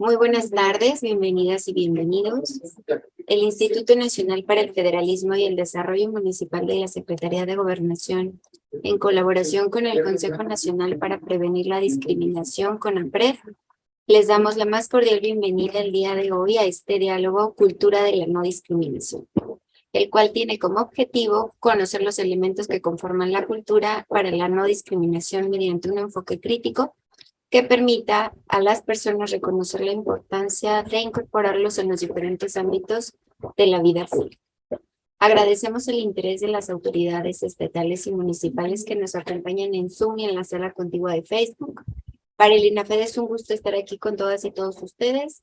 Muy buenas tardes, bienvenidas y bienvenidos. El Instituto Nacional para el Federalismo y el Desarrollo Municipal de la Secretaría de Gobernación, en colaboración con el Consejo Nacional para Prevenir la Discriminación, CONAPRED, les damos la más cordial bienvenida el día de hoy a este diálogo Cultura de la No Discriminación, el cual tiene como objetivo conocer los elementos que conforman la cultura para la no discriminación mediante un enfoque crítico que permita a las personas reconocer la importancia de incorporarlos en los diferentes ámbitos de la vida pública. Agradecemos el interés de las autoridades estatales y municipales que nos acompañan en Zoom y en la sala contigua de Facebook. Para el INAFED es un gusto estar aquí con todas y todos ustedes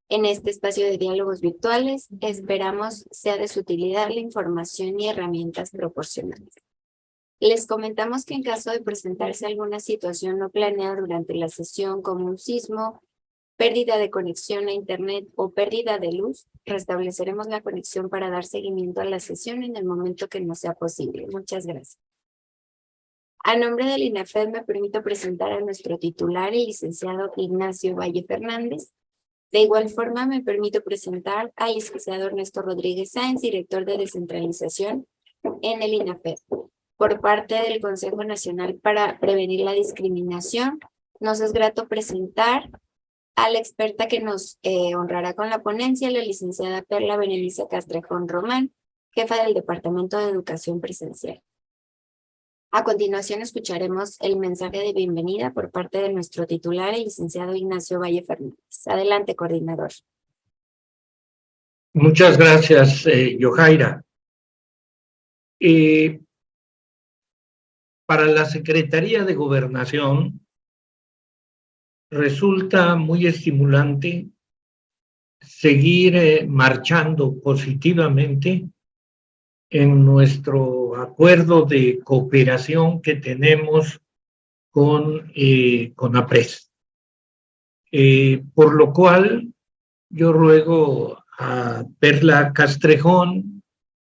en este espacio de diálogos virtuales. Esperamos sea de su utilidad la información y herramientas proporcionadas. Les comentamos que en caso de presentarse alguna situación no planeada durante la sesión, como un sismo, pérdida de conexión a internet o pérdida de luz, restableceremos la conexión para dar seguimiento a la sesión en el momento que nos sea posible. Muchas gracias. A nombre del INAFED me permito presentar a nuestro titular, el licenciado Ignacio Valle Fernández. De igual forma me permito presentar al licenciado Ernesto Rodríguez Sáenz, director de descentralización en el INAFED. Por parte del Consejo Nacional para Prevenir la Discriminación, nos es grato presentar a la experta que nos honrará con la ponencia, la licenciada Perla Benelice Castrejón Román, jefa del Departamento de Educación Presencial. A continuación escucharemos el mensaje de bienvenida por parte de nuestro titular, el licenciado Ignacio Valle Fernández. Adelante, coordinador. Muchas gracias, Yojaira. Para la Secretaría de Gobernación resulta muy estimulante seguir marchando positivamente en nuestro acuerdo de cooperación que tenemos con CONAPRED. Por lo cual yo ruego a Perla Castrejón,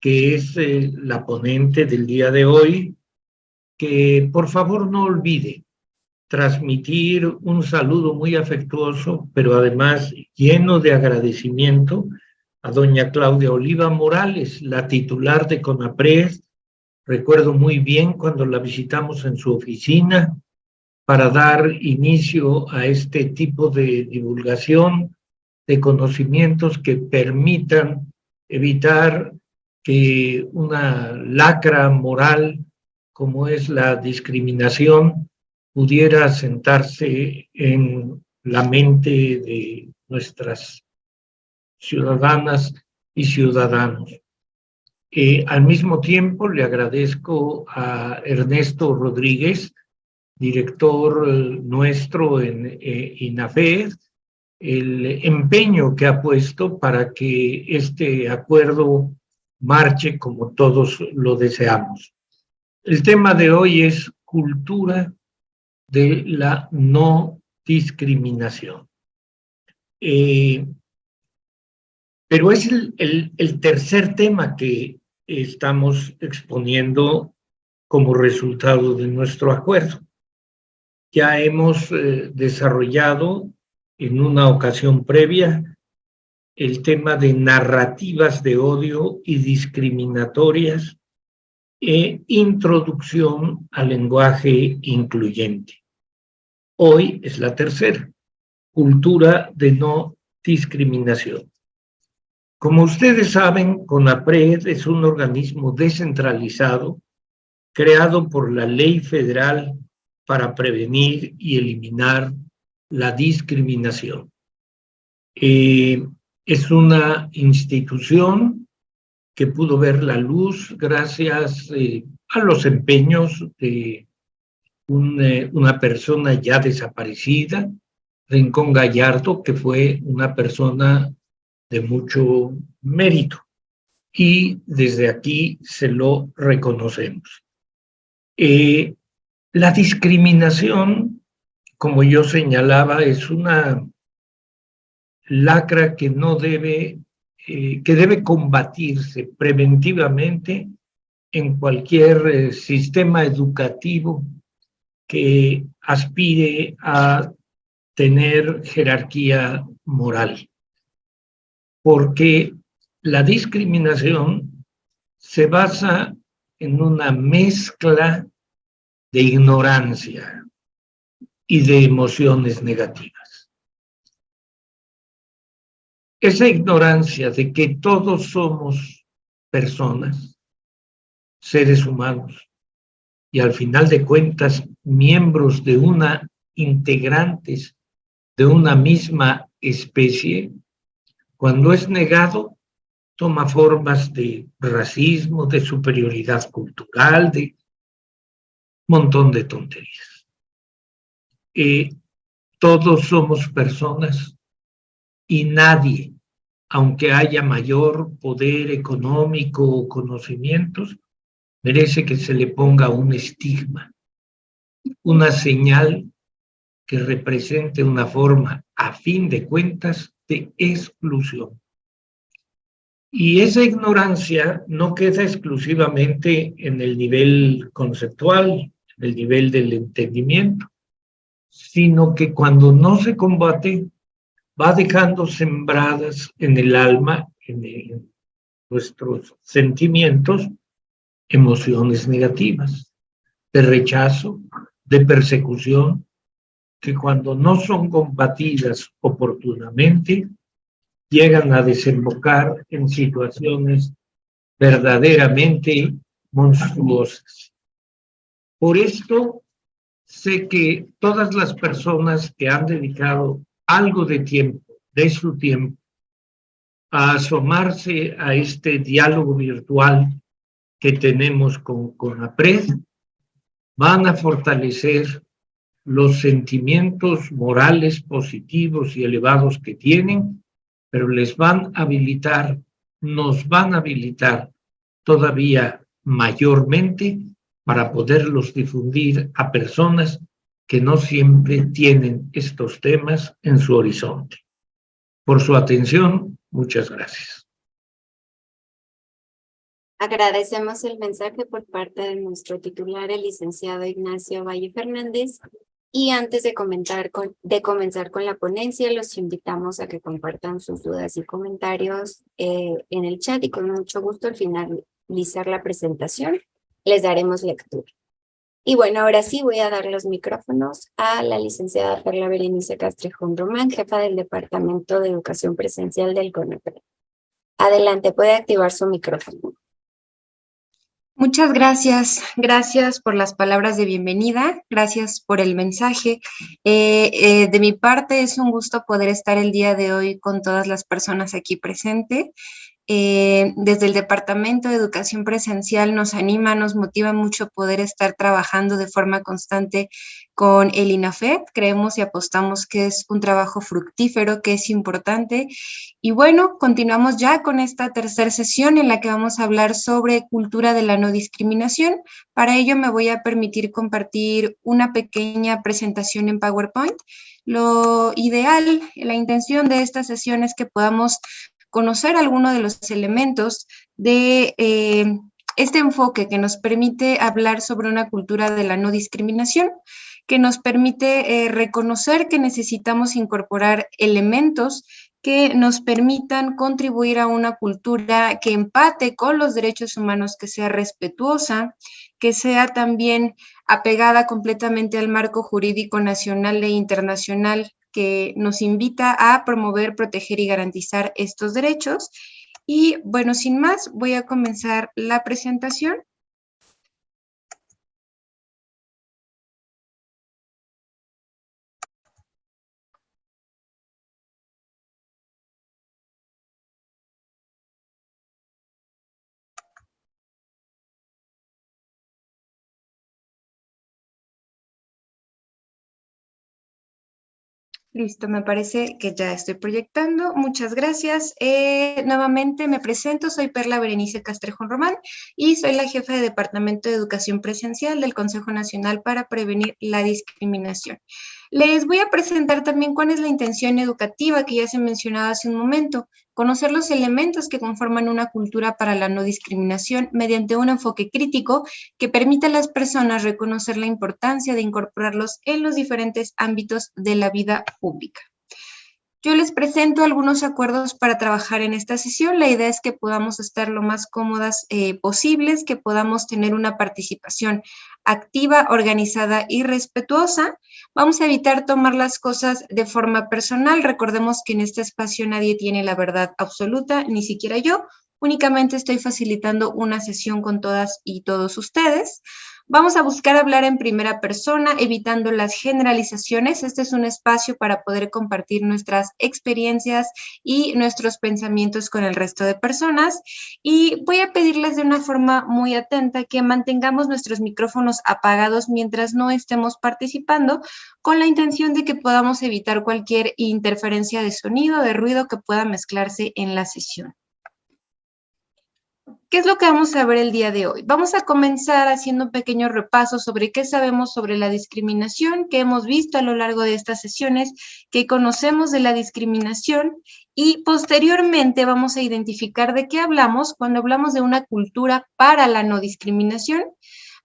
que es la ponente del día de hoy, que por favor no olvide transmitir un saludo muy afectuoso, pero además lleno de agradecimiento a doña Claudia Oliva Morales, la titular de CONAPRED. Recuerdo muy bien cuando la visitamos en su oficina para dar inicio a este tipo de divulgación de conocimientos que permitan evitar que una lacra moral como es la discriminación pudiera sentarse en la mente de nuestras ciudadanas y ciudadanos. Al mismo tiempo le agradezco a Ernesto Rodríguez, director nuestro en INAFED, el empeño que ha puesto para que este acuerdo marche como todos lo deseamos. El tema de hoy es cultura de la no discriminación. Pero es el tercer tema que estamos exponiendo como resultado de nuestro acuerdo. Ya hemos desarrollado en una ocasión previa el tema de narrativas de odio y discriminatorias e introducción al lenguaje incluyente. Hoy es la tercera, cultura de no discriminación. Como ustedes saben, CONAPRED es un organismo descentralizado creado por la Ley Federal para prevenir y eliminar la discriminación. Es una institución que pudo ver la luz gracias a los empeños de una persona ya desaparecida, Rincón Gallardo, que fue una persona de mucho mérito, y desde aquí se lo reconocemos. La discriminación, como yo señalaba, es una lacra que no debe, que debe combatirse preventivamente en cualquier sistema educativo que aspire a tener jerarquía moral, porque la discriminación se basa en una mezcla de ignorancia y de emociones negativas. Esa ignorancia de que todos somos personas, seres humanos, y al final de cuentas miembros de integrantes de una misma especie, cuando es negado, toma formas de racismo, de superioridad cultural, de un montón de tonterías. Todos somos personas y nadie, aunque haya mayor poder económico o conocimientos, merece que se le ponga un estigma, una señal que represente una forma, a fin de cuentas, de exclusión. Y esa ignorancia no queda exclusivamente en el nivel conceptual, en el nivel del entendimiento, sino que cuando no se combate, va dejando sembradas en el alma, en nuestros sentimientos, emociones negativas, de rechazo, de persecución, que cuando no son combatidas oportunamente, llegan a desembocar en situaciones verdaderamente monstruosas. Por esto, sé que todas las personas que han dedicado algo de tiempo, de su tiempo, a asomarse a este diálogo virtual que tenemos con CONAPRED, van a fortalecer los sentimientos morales positivos y elevados que tienen, pero les van a habilitar, nos van a habilitar todavía mayormente para poderlos difundir a personas que no siempre tienen estos temas en su horizonte. Por su atención, muchas gracias. Agradecemos el mensaje por parte de nuestro titular, el licenciado Ignacio Valle Fernández. Y antes de comenzar con la ponencia, los invitamos a que compartan sus dudas y comentarios en el chat, y con mucho gusto al finalizar la presentación les daremos lectura. Y bueno, ahora sí voy a dar los micrófonos a la licenciada Perla Berenice Castrejón Román, jefa del Departamento de Educación Presencial del CONAPRED. Adelante, puede activar su micrófono. Muchas gracias. Gracias por las palabras de bienvenida. Gracias por el mensaje. De mi parte, es un gusto poder estar el día de hoy con todas las personas aquí presentes. Desde el Departamento de Educación Presencial nos anima, nos motiva mucho poder estar trabajando de forma constante con el INAFED. Creemos y apostamos que es un trabajo fructífero, que es importante. Y bueno, continuamos ya con esta tercera sesión en la que vamos a hablar sobre cultura de la no discriminación. Para ello me voy a permitir compartir una pequeña presentación en PowerPoint. Lo ideal, la intención de esta sesión es que podamos conocer algunos de los elementos de este enfoque que nos permite hablar sobre una cultura de la no discriminación, que nos permite reconocer que necesitamos incorporar elementos que nos permitan contribuir a una cultura que empate con los derechos humanos, que sea respetuosa, que sea también apegada completamente al marco jurídico nacional e internacional que nos invita a promover, proteger y garantizar estos derechos. Y bueno, sin más, voy a comenzar la presentación. Listo, me parece que ya estoy proyectando. Muchas gracias. Nuevamente me presento, soy Perla Berenice Castrejón Román y soy la jefa de Departamento de Educación Presencial del Consejo Nacional para Prevenir la Discriminación. Les voy a presentar también cuál es la intención educativa que ya se mencionaba hace un momento, conocer los elementos que conforman una cultura para la no discriminación mediante un enfoque crítico que permita a las personas reconocer la importancia de incorporarlos en los diferentes ámbitos de la vida pública. Yo les presento algunos acuerdos para trabajar en esta sesión. La idea es que podamos estar lo más cómodas posibles, que podamos tener una participación activa, organizada y respetuosa. Vamos a evitar tomar las cosas de forma personal. Recordemos que en este espacio nadie tiene la verdad absoluta, ni siquiera yo. Únicamente estoy facilitando una sesión con todas y todos ustedes. Vamos a buscar hablar en primera persona, evitando las generalizaciones. Este es un espacio para poder compartir nuestras experiencias y nuestros pensamientos con el resto de personas. Y voy a pedirles de una forma muy atenta que mantengamos nuestros micrófonos apagados mientras no estemos participando, con la intención de que podamos evitar cualquier interferencia de sonido, de ruido que pueda mezclarse en la sesión. ¿Qué es lo que vamos a ver el día de hoy? Vamos a comenzar haciendo un pequeño repaso sobre qué sabemos sobre la discriminación, qué hemos visto a lo largo de estas sesiones, qué conocemos de la discriminación y posteriormente vamos a identificar de qué hablamos cuando hablamos de una cultura para la no discriminación.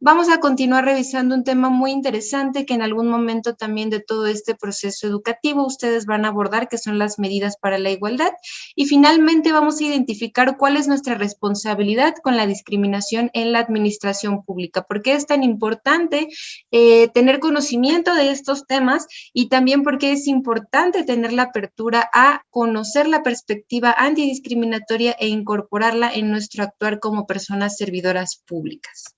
Vamos a continuar revisando un tema muy interesante que en algún momento también de todo este proceso educativo ustedes van a abordar, que son las medidas para la igualdad. Y finalmente vamos a identificar cuál es nuestra responsabilidad con la discriminación en la administración pública. ¿Por qué es tan importante tener conocimiento de estos temas? Y también por qué es importante tener la apertura a conocer la perspectiva antidiscriminatoria e incorporarla en nuestro actuar como personas servidoras públicas.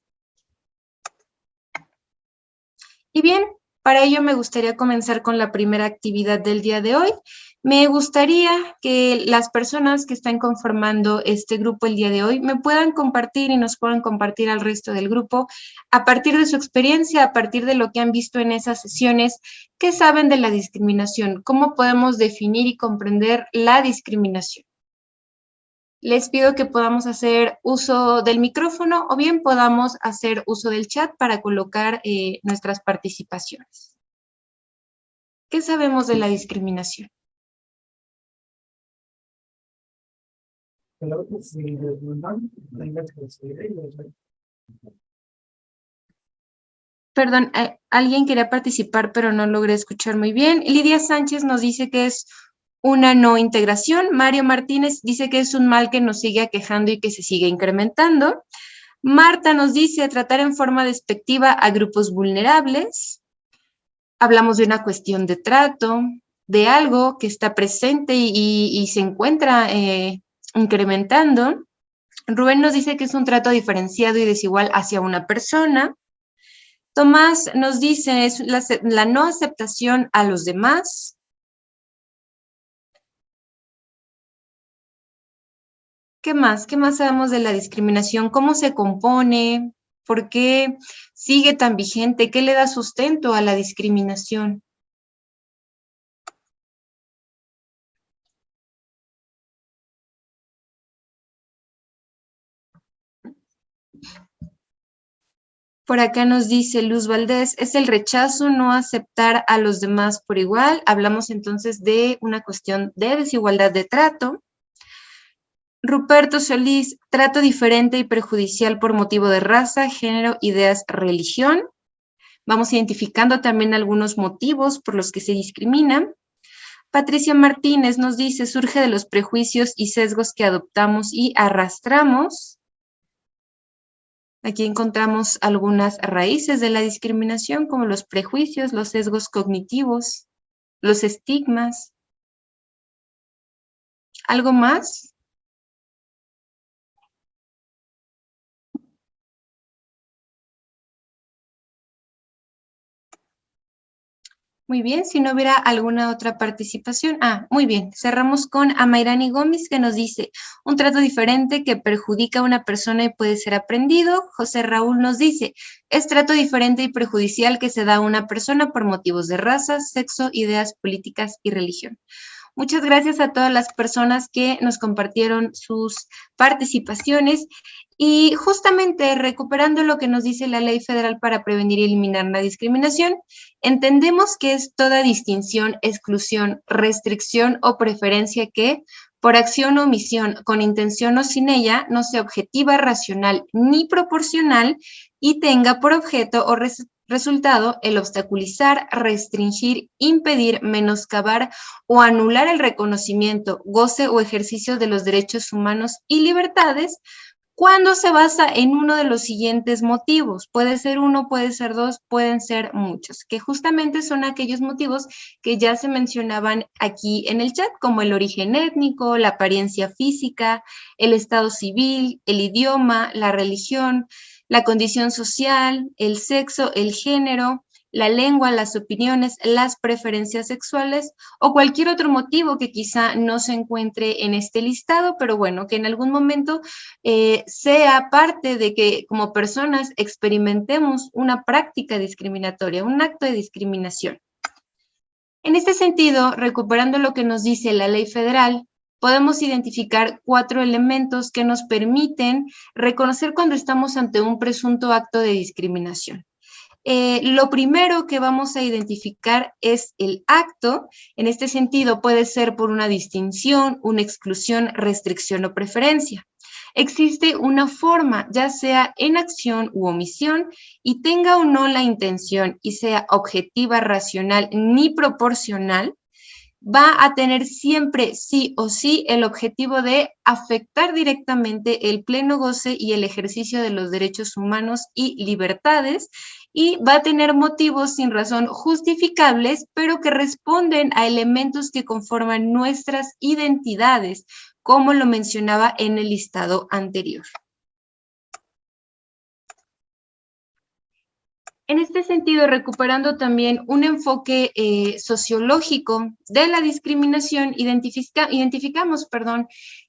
Y bien, para ello me gustaría comenzar con la primera actividad del día de hoy. Me gustaría que las personas que están conformando este grupo el día de hoy me puedan compartir y nos puedan compartir al resto del grupo, a partir de su experiencia, a partir de lo que han visto en esas sesiones, qué saben de la discriminación, cómo podemos definir y comprender la discriminación. Les pido que podamos hacer uso del micrófono o bien podamos hacer uso del chat para colocar nuestras participaciones. ¿Qué sabemos de la discriminación? Perdón, alguien quería participar, pero no logré escuchar muy bien. Lidia Sánchez nos dice que es una no integración. Mario Martínez dice que es un mal que nos sigue aquejando y que se sigue incrementando. Marta nos dice tratar en forma despectiva a grupos vulnerables. Hablamos de una cuestión de trato, de algo que está presente y se encuentra incrementando. Rubén nos dice que es un trato diferenciado y desigual hacia una persona. Tomás nos dice es la no aceptación a los demás. ¿Qué más? ¿Qué más sabemos de la discriminación? ¿Cómo se compone? ¿Por qué sigue tan vigente? ¿Qué le da sustento a la discriminación? Por acá nos dice Luz Valdés, es el rechazo, no aceptar a los demás por igual. Hablamos entonces de una cuestión de desigualdad de trato. Ruperto Solís, trato diferente y perjudicial por motivo de raza, género, ideas, religión. Vamos identificando también algunos motivos por los que se discriminan. Patricia Martínez nos dice, surge de los prejuicios y sesgos que adoptamos y arrastramos. Aquí encontramos algunas raíces de la discriminación, como los prejuicios, los sesgos cognitivos, los estigmas. ¿Algo más? Muy bien, si no hubiera alguna otra participación. Muy bien, cerramos con Amairani Gómez que nos dice, un trato diferente que perjudica a una persona y puede ser aprendido. José Raúl nos dice, es trato diferente y perjudicial que se da a una persona por motivos de raza, sexo, ideas políticas y religión. Muchas gracias a todas las personas que nos compartieron sus participaciones y justamente recuperando lo que nos dice la Ley Federal para prevenir y eliminar la discriminación, entendemos que es toda distinción, exclusión, restricción o preferencia que por acción o omisión, con intención o sin ella, no sea objetiva, racional ni proporcional y tenga por objeto o resultado el obstaculizar, restringir, impedir, menoscabar o anular el reconocimiento, goce o ejercicio de los derechos humanos y libertades cuando se basa en uno de los siguientes motivos. Puede ser uno, puede ser dos, pueden ser muchos, que justamente son aquellos motivos que ya se mencionaban aquí en el chat, como el origen étnico, la apariencia física, el estado civil, el idioma, la religión, la condición social, el sexo, el género, la lengua, las opiniones, las preferencias sexuales o cualquier otro motivo que quizá no se encuentre en este listado, pero bueno, que en algún momento sea parte de que como personas experimentemos una práctica discriminatoria, un acto de discriminación. En este sentido, recuperando lo que nos dice la ley federal, podemos identificar 4 elementos que nos permiten reconocer cuando estamos ante un presunto acto de discriminación. Lo primero que vamos a identificar es el acto. En este sentido, puede ser por una distinción, una exclusión, restricción o preferencia. Existe una forma, ya sea en acción u omisión, y tenga o no la intención y sea objetiva, racional ni proporcional, va a tener siempre sí o sí el objetivo de afectar directamente el pleno goce y el ejercicio de los derechos humanos y libertades, y va a tener motivos sin razón justificables, pero que responden a elementos que conforman nuestras identidades, como lo mencionaba en el listado anterior. En este sentido, recuperando también un enfoque sociológico de la discriminación, identificamos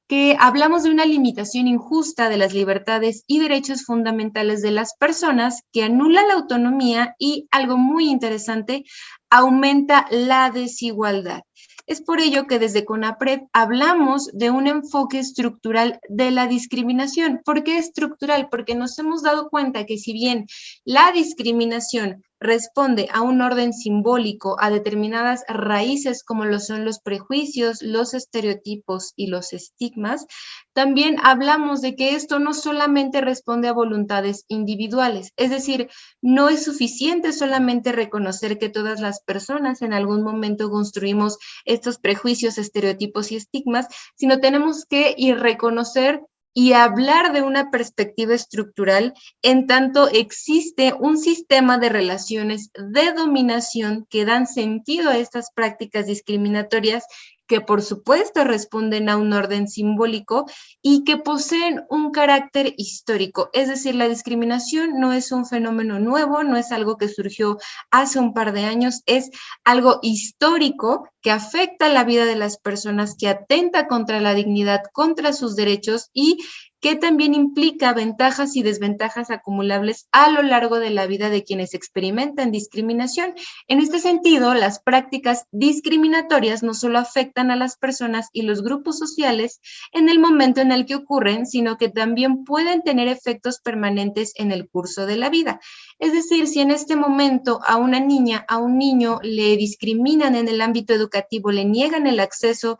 que hablamos de una limitación injusta de las libertades y derechos fundamentales de las personas que anula la autonomía y, algo muy interesante, aumenta la desigualdad. Es por ello que desde CONAPRED hablamos de un enfoque estructural de la discriminación. ¿Por qué estructural? Porque nos hemos dado cuenta que si bien la discriminación responde a un orden simbólico, a determinadas raíces como lo son los prejuicios, los estereotipos y los estigmas, también hablamos de que esto no solamente responde a voluntades individuales, es decir, no es suficiente solamente reconocer que todas las personas en algún momento construimos estos prejuicios, estereotipos y estigmas, sino tenemos que reconocer y hablar de una perspectiva estructural en tanto existe un sistema de relaciones de dominación que dan sentido a estas prácticas discriminatorias que por supuesto responden a un orden simbólico y que poseen un carácter histórico. Es decir, la discriminación no es un fenómeno nuevo, no es algo que surgió hace un par de años, es algo histórico que afecta la vida de las personas, que atenta contra la dignidad, contra sus derechos y que también implica ventajas y desventajas acumulables a lo largo de la vida de quienes experimentan discriminación. En este sentido, las prácticas discriminatorias no solo afectan a las personas y los grupos sociales en el momento en el que ocurren, sino que también pueden tener efectos permanentes en el curso de la vida. Es decir, si en este momento a una niña, a un niño le discriminan en el ámbito educativo, le niegan el acceso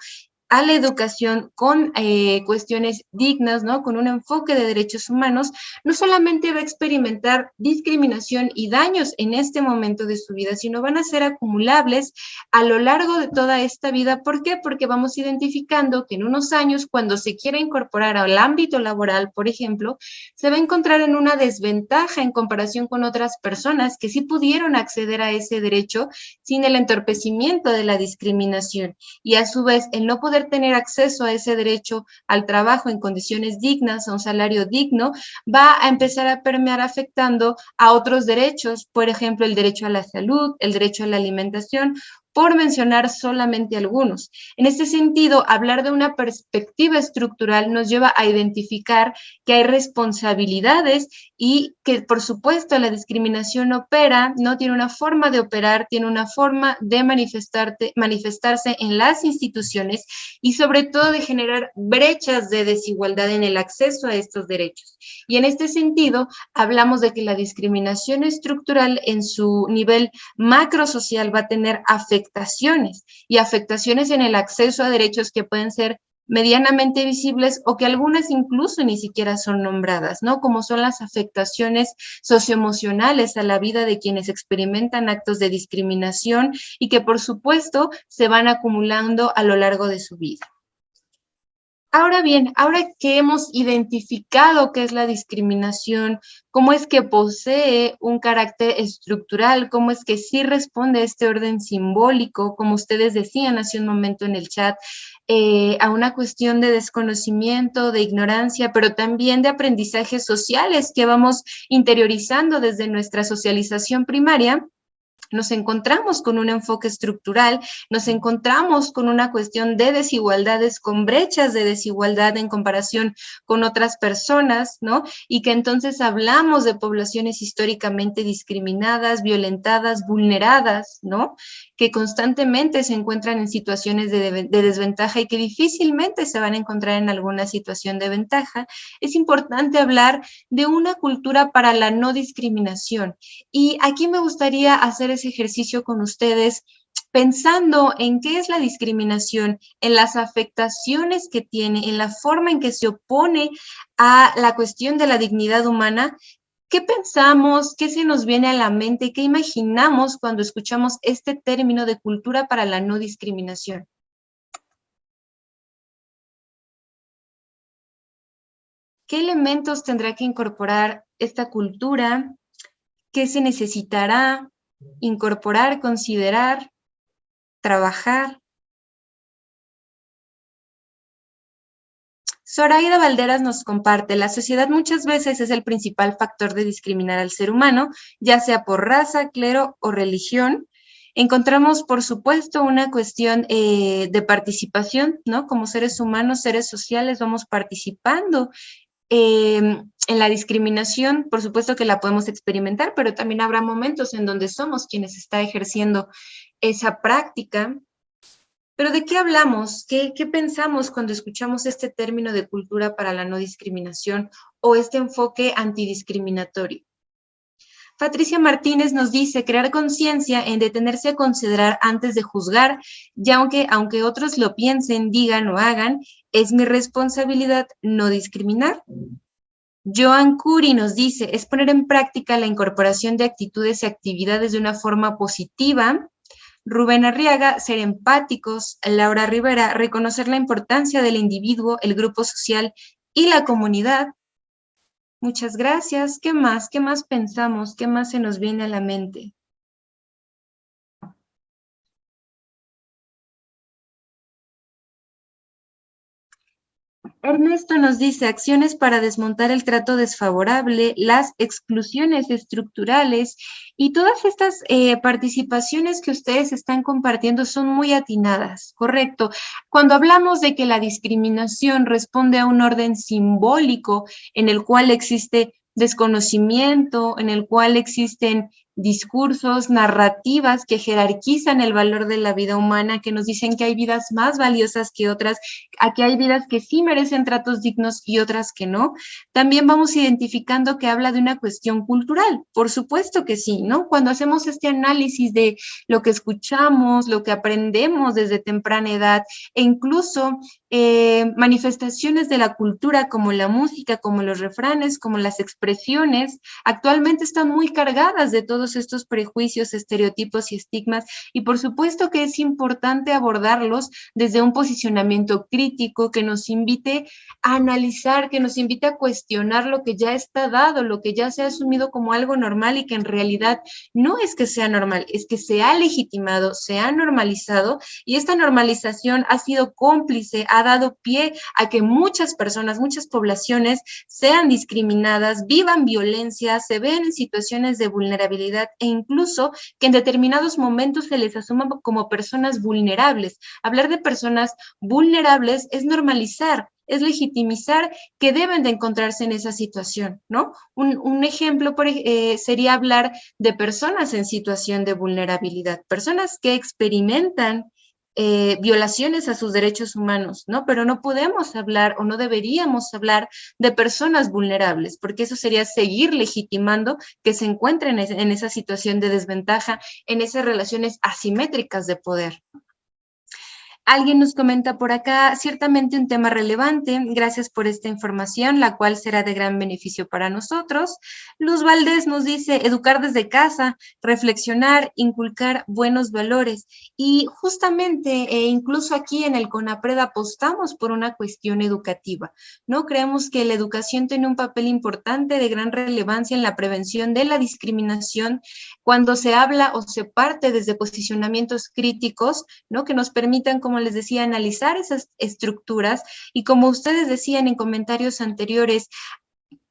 a la educación con cuestiones dignas, ¿no? Con un enfoque de derechos humanos, no solamente va a experimentar discriminación y daños en este momento de su vida, sino van a ser acumulables a lo largo de toda esta vida. ¿Por qué? Porque vamos identificando que en unos años, cuando se quiera incorporar al ámbito laboral, por ejemplo, se va a encontrar en una desventaja en comparación con otras personas que sí pudieron acceder a ese derecho sin el entorpecimiento de la discriminación. Y a su vez, el no poder tener acceso a ese derecho al trabajo en condiciones dignas, a un salario digno, va a empezar a permear afectando a otros derechos, por ejemplo, el derecho a la salud, el derecho a la alimentación, por mencionar solamente algunos. En este sentido, hablar de una perspectiva estructural nos lleva a identificar que hay responsabilidades y que, por supuesto, la discriminación opera, no tiene una forma de operar, tiene una forma de manifestarse en las instituciones y sobre todo de generar brechas de desigualdad en el acceso a estos derechos. Y en este sentido, hablamos de que la discriminación estructural en su nivel macrosocial va a tener afectaciones y afectaciones en el acceso a derechos que pueden ser medianamente visibles o que algunas incluso ni siquiera son nombradas, ¿no? Como son las afectaciones socioemocionales a la vida de quienes experimentan actos de discriminación y que por supuesto se van acumulando a lo largo de su vida. Ahora bien, ahora que hemos identificado qué es la discriminación, cómo es que posee un carácter estructural, cómo es que sí responde a este orden simbólico, como ustedes decían hace un momento en el chat, a una cuestión de desconocimiento, de ignorancia, pero también de aprendizajes sociales que vamos interiorizando desde nuestra socialización primaria. Nos encontramos con un enfoque estructural, nos encontramos con una cuestión de desigualdades, con brechas de desigualdad en comparación con otras personas, ¿no? Y que entonces hablamos de poblaciones históricamente discriminadas, violentadas, vulneradas, ¿no? Que constantemente se encuentran en situaciones de desventaja y que difícilmente se van a encontrar en alguna situación de ventaja. Es importante hablar de una cultura para la no discriminación. Y aquí me gustaría hacer ese ejercicio con ustedes, pensando en qué es la discriminación, en las afectaciones que tiene, en la forma en que se opone a la cuestión de la dignidad humana. ¿Qué pensamos? ¿Qué se nos viene a la mente? ¿Qué imaginamos cuando escuchamos este término de cultura para la no discriminación? ¿Qué elementos tendrá que incorporar esta cultura? ¿Qué se necesitará incorporar, considerar, trabajar? Zoraida Valderas nos comparte, la sociedad muchas veces es el principal factor de discriminar al ser humano, ya sea por raza, clero o religión. Encontramos, por supuesto, una cuestión de participación, ¿no? Como seres humanos, seres sociales, vamos participando en la discriminación. Por supuesto que la podemos experimentar, pero también habrá momentos en donde somos quienes está ejerciendo esa práctica. Pero ¿de qué hablamos? ¿Qué pensamos cuando escuchamos este término de cultura para la no discriminación o este enfoque antidiscriminatorio? Patricia Martínez nos dice, crear conciencia en detenerse a considerar antes de juzgar, y aunque otros lo piensen, digan o hagan, es mi responsabilidad no discriminar. Joan Curi nos dice, es poner en práctica la incorporación de actitudes y actividades de una forma positiva. Rubén Arriaga, ser empáticos. Laura Rivera, reconocer la importancia del individuo, el grupo social y la comunidad. Muchas gracias. ¿Qué más? ¿Qué más pensamos? ¿Qué más se nos viene a la mente? Ernesto nos dice, acciones para desmontar el trato desfavorable, las exclusiones estructurales y todas estas participaciones que ustedes están compartiendo son muy atinadas, correcto. Cuando hablamos de que la discriminación responde a un orden simbólico en el cual existe desconocimiento, en el cual existen discursos, narrativas que jerarquizan el valor de la vida humana, que nos dicen que hay vidas más valiosas que otras, a que hay vidas que sí merecen tratos dignos y otras que no. También vamos identificando que habla de una cuestión cultural, por supuesto que sí, ¿no? Cuando hacemos este análisis de lo que escuchamos, lo que aprendemos desde temprana edad e incluso manifestaciones de la cultura como la música, como los refranes, como las expresiones, actualmente están muy cargadas de todos estos prejuicios, estereotipos y estigmas, y por supuesto que es importante abordarlos desde un posicionamiento crítico que nos invite a analizar, que nos invite a cuestionar lo que ya está dado, lo que ya se ha asumido como algo normal y que en realidad no es que sea normal, es que se ha legitimado, se ha normalizado, y esta normalización ha sido cómplice, ha dado pie a que muchas personas, muchas poblaciones sean discriminadas, vivan violencia, se ven en situaciones de vulnerabilidad e incluso que en determinados momentos se les asuma como personas vulnerables. Hablar de personas vulnerables es normalizar, es legitimizar que deben de encontrarse en esa situación, ¿no? Un ejemplo sería hablar de personas en situación de vulnerabilidad, personas que experimentan violaciones a sus derechos humanos, ¿no? Pero no podemos hablar o no deberíamos hablar de personas vulnerables, porque eso sería seguir legitimando que se encuentren en esa situación de desventaja, en esas relaciones asimétricas de poder. Alguien nos comenta por acá, ciertamente un tema relevante, gracias por esta información, la cual será de gran beneficio para nosotros. Luz Valdés nos dice, educar desde casa, reflexionar, inculcar buenos valores. Y justamente, incluso aquí en el CONAPRED apostamos por una cuestión educativa, ¿no? Creemos que la educación tiene un papel importante de gran relevancia en la prevención de la discriminación cuando se habla o se parte desde posicionamientos críticos, ¿no? Que nos permitan, como les decía, analizar esas estructuras y como ustedes decían en comentarios anteriores,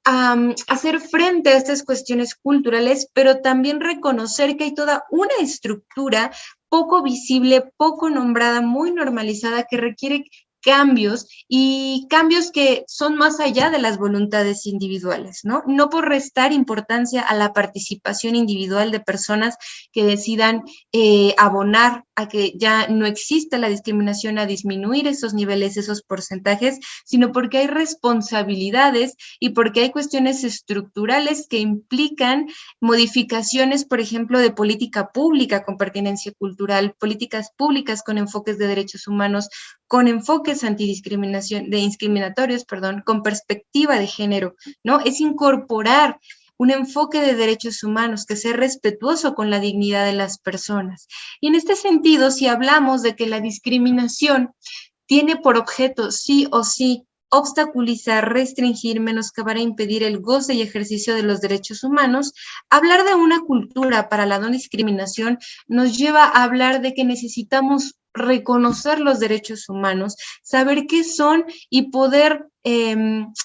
hacer frente a estas cuestiones culturales, pero también reconocer que hay toda una estructura poco visible, poco nombrada, muy normalizada, que requiere cambios y cambios que son más allá de las voluntades individuales, ¿no? No por restar importancia a la participación individual de personas que decidan abonar a que ya no exista la discriminación, a disminuir esos niveles, esos porcentajes, sino porque hay responsabilidades y porque hay cuestiones estructurales que implican modificaciones, por ejemplo, de política pública con pertinencia cultural, políticas públicas con enfoques de derechos humanos, con enfoques antidiscriminación, de discriminatorios, perdón, con perspectiva de género, ¿no? Es incorporar un enfoque de derechos humanos que sea respetuoso con la dignidad de las personas. Y en este sentido, si hablamos de que la discriminación tiene por objeto, sí o sí, obstaculizar, restringir, menoscabar e impedir el goce y ejercicio de los derechos humanos, hablar de una cultura para la no discriminación nos lleva a hablar de que necesitamos reconocer los derechos humanos, saber qué son y poder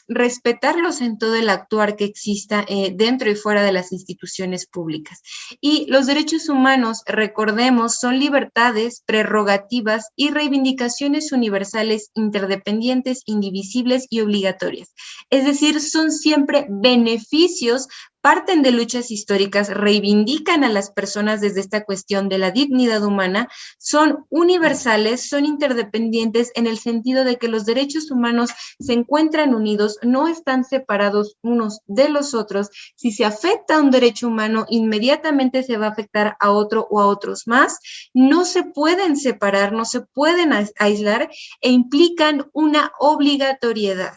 respetarlos en todo el actuar que exista dentro y fuera de las instituciones públicas. Y los derechos humanos, recordemos, son libertades, prerrogativas y reivindicaciones universales, interdependientes, indivisibles y obligatorias. Es decir, son siempre beneficios, parten de luchas históricas, reivindican a las personas desde esta cuestión de la dignidad humana, son universales, son interdependientes en el sentido de que los derechos humanos se encuentran unidos, no están separados unos de los otros. Si se afecta a un derecho humano, inmediatamente se va a afectar a otro o a otros más. No se pueden separar, no se pueden aislar e implican una obligatoriedad.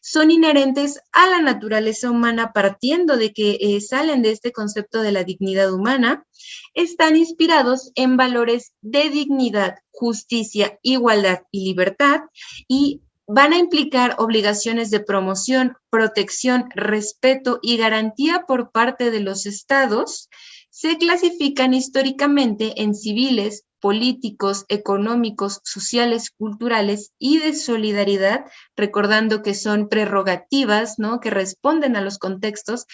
Son inherentes a la naturaleza humana partiendo de que salen de este concepto de la dignidad humana, están inspirados en valores de dignidad, justicia, igualdad y libertad y van a implicar obligaciones de promoción, protección, respeto y garantía por parte de los estados. Se clasifican históricamente en civiles, políticos, económicos, sociales, culturales y de solidaridad, recordando que son prerrogativas, ¿no?, que responden a los contextos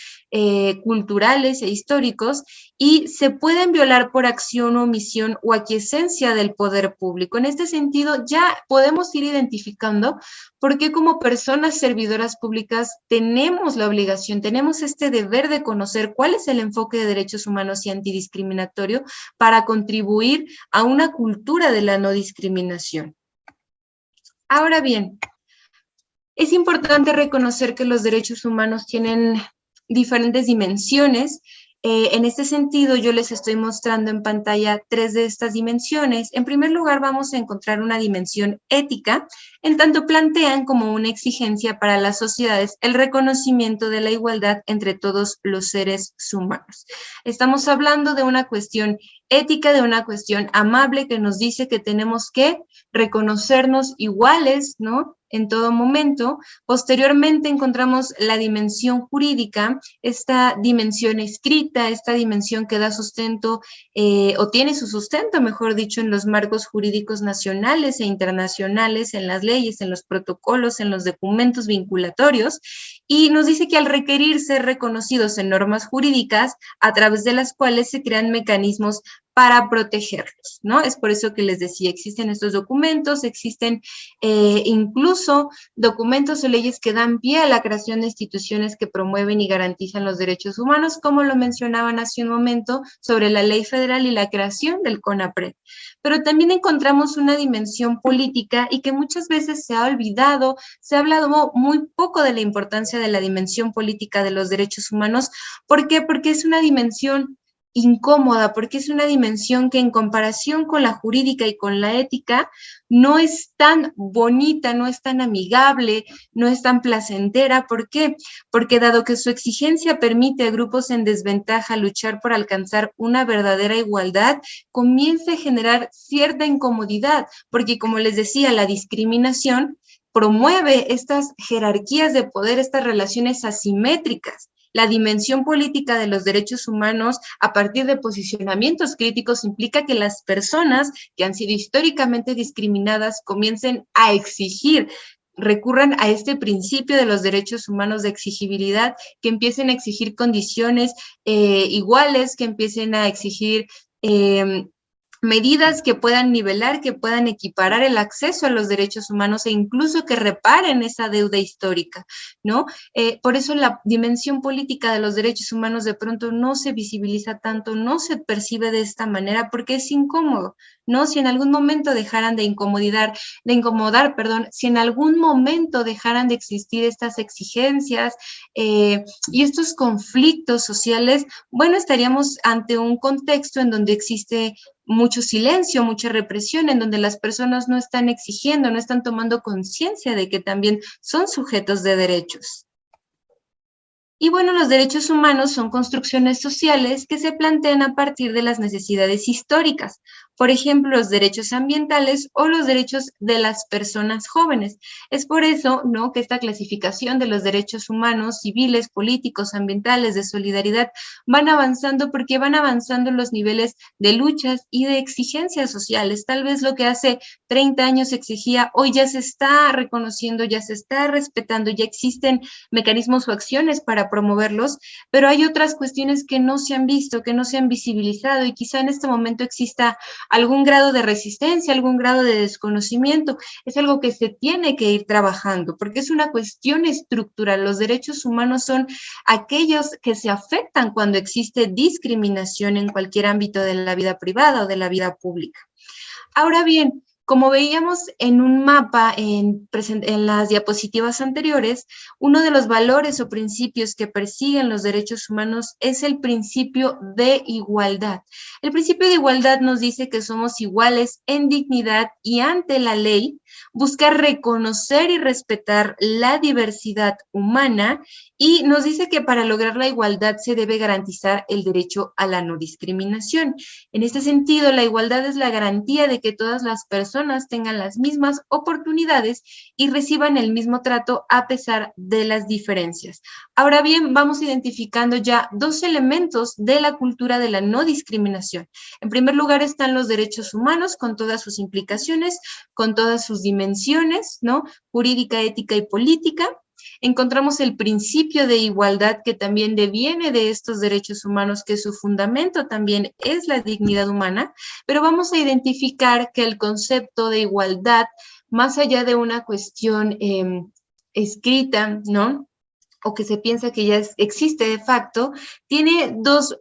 culturales e históricos y se pueden violar por acción o omisión o aquiescencia del poder público. En este sentido, ya podemos ir identificando por qué como personas servidoras públicas tenemos la obligación, tenemos este deber de conocer cuál es el enfoque de derechos humanos y antidiscriminatorio para contribuir a una cultura de la no discriminación. Ahora bien, es importante reconocer que los derechos humanos tienen diferentes dimensiones. En este sentido, yo les estoy mostrando en pantalla 3 de estas dimensiones. En primer lugar, vamos a encontrar una dimensión ética, en tanto plantean como una exigencia para las sociedades el reconocimiento de la igualdad entre todos los seres humanos. Estamos hablando de una cuestión ética, de una cuestión amable que nos dice que tenemos que reconocernos iguales, ¿no?, en todo momento. Posteriormente encontramos la dimensión jurídica, esta dimensión escrita, esta dimensión que da sustento o tiene su sustento, mejor dicho, en los marcos jurídicos nacionales e internacionales, en las leyes, en los protocolos, en los documentos vinculatorios, y nos dice que al requerir ser reconocidos en normas jurídicas, a través de las cuales se crean mecanismos para protegerlos, ¿no? Es por eso que les decía, existen estos documentos, existen incluso documentos o leyes que dan pie a la creación de instituciones que promueven y garantizan los derechos humanos, como lo mencionaban hace un momento sobre la ley federal y la creación del CONAPRED. Pero también encontramos una dimensión política y que muchas veces se ha olvidado, se ha hablado muy poco de la importancia de la dimensión política de los derechos humanos. ¿Por qué? Porque es una dimensión incómoda, porque es una dimensión que en comparación con la jurídica y con la ética no es tan bonita, no es tan amigable, no es tan placentera. ¿Por qué? Porque dado que su exigencia permite a grupos en desventaja luchar por alcanzar una verdadera igualdad, comienza a generar cierta incomodidad, porque como les decía, la discriminación promueve estas jerarquías de poder, estas relaciones asimétricas. La dimensión política de los derechos humanos a partir de posicionamientos críticos implica que las personas que han sido históricamente discriminadas comiencen a exigir, recurran a este principio de los derechos humanos de exigibilidad, que empiecen a exigir condiciones iguales, que empiecen a exigir medidas que puedan nivelar, que puedan equiparar el acceso a los derechos humanos e incluso que reparen esa deuda histórica, ¿no? Por eso la dimensión política de los derechos humanos de pronto no se visibiliza tanto, no se percibe de esta manera porque es incómodo, ¿no? Si en algún momento dejaran de incomodar, si en algún momento dejaran de existir estas exigencias y estos conflictos sociales, bueno, estaríamos ante un contexto en donde existe mucho silencio, mucha represión, en donde las personas no están exigiendo, no están tomando conciencia de que también son sujetos de derechos. Y bueno, los derechos humanos son construcciones sociales que se plantean a partir de las necesidades históricas, por ejemplo, los derechos ambientales o los derechos de las personas jóvenes. Es por eso, ¿no?, que esta clasificación de los derechos humanos, civiles, políticos, ambientales, de solidaridad, van avanzando porque van avanzando los niveles de luchas y de exigencias sociales. Tal vez lo que hace 30 años se exigía, hoy ya se está reconociendo, ya se está respetando, ya existen mecanismos o acciones para promoverlos, pero hay otras cuestiones que no se han visto, que no se han visibilizado y quizá en este momento exista algún grado de resistencia, algún grado de desconocimiento. Es algo que se tiene que ir trabajando porque es una cuestión estructural. Los derechos humanos son aquellos que se afectan cuando existe discriminación en cualquier ámbito de la vida privada o de la vida pública. Ahora bien, como veíamos en un mapa en las diapositivas anteriores, uno de los valores o principios que persiguen los derechos humanos es el principio de igualdad. El principio de igualdad nos dice que somos iguales en dignidad y ante la ley, busca reconocer y respetar la diversidad humana y nos dice que para lograr la igualdad se debe garantizar el derecho a la no discriminación. En este sentido, la igualdad es la garantía de que todas las personas tengan las mismas oportunidades y reciban el mismo trato a pesar de las diferencias. Ahora bien, vamos identificando ya dos elementos de la cultura de la no discriminación. En primer lugar están los derechos humanos con todas sus implicaciones, con todas sus dimensiones, ¿no?, jurídica, ética y política. Encontramos el principio de igualdad que también deviene de estos derechos humanos, que su fundamento también es la dignidad humana, pero vamos a identificar que el concepto de igualdad, más allá de una cuestión escrita, ¿no?, o que se piensa que ya existe de facto, tiene dos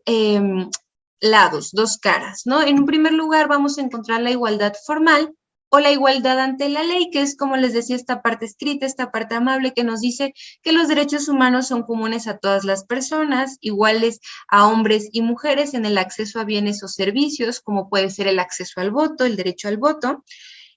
lados, dos caras, ¿no? En un primer lugar vamos a encontrar la igualdad formal, o la igualdad ante la ley, que es, como les decía, esta parte escrita, esta parte amable que nos dice que los derechos humanos son comunes a todas las personas, iguales a hombres y mujeres en el acceso a bienes o servicios, como puede ser el acceso al voto, el derecho al voto,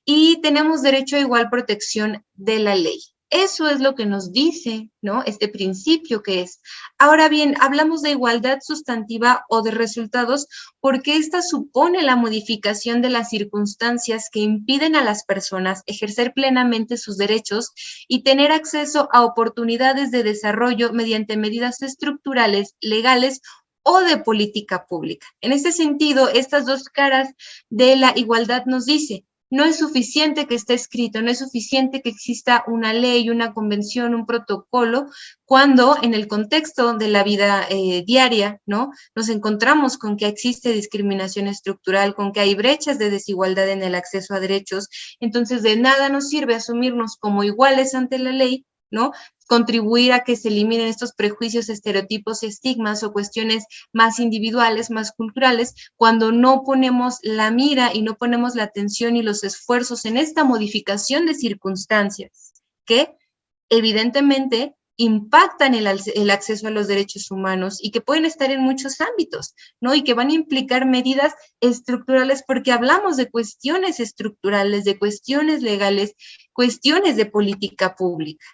y tenemos derecho a igual protección de la ley. Eso es lo que nos dice, ¿no?, este principio que es. Ahora bien, hablamos de igualdad sustantiva o de resultados porque esta supone la modificación de las circunstancias que impiden a las personas ejercer plenamente sus derechos y tener acceso a oportunidades de desarrollo mediante medidas estructurales, legales o de política pública. En este sentido, estas dos caras de la igualdad nos dice: no es suficiente que esté escrito, no es suficiente que exista una ley, una convención, un protocolo, cuando en el contexto de la vida diaria, ¿no?, nos encontramos con que existe discriminación estructural, con que hay brechas de desigualdad en el acceso a derechos. Entonces, de nada nos sirve asumirnos como iguales ante la ley, ¿no?, contribuir a que se eliminen estos prejuicios, estereotipos, estigmas o cuestiones más individuales, más culturales, cuando no ponemos la mira y no ponemos la atención y los esfuerzos en esta modificación de circunstancias que evidentemente impactan el acceso a los derechos humanos y que pueden estar en muchos ámbitos, ¿no? Y que van a implicar medidas estructurales porque hablamos de cuestiones estructurales, de cuestiones legales, cuestiones de política pública.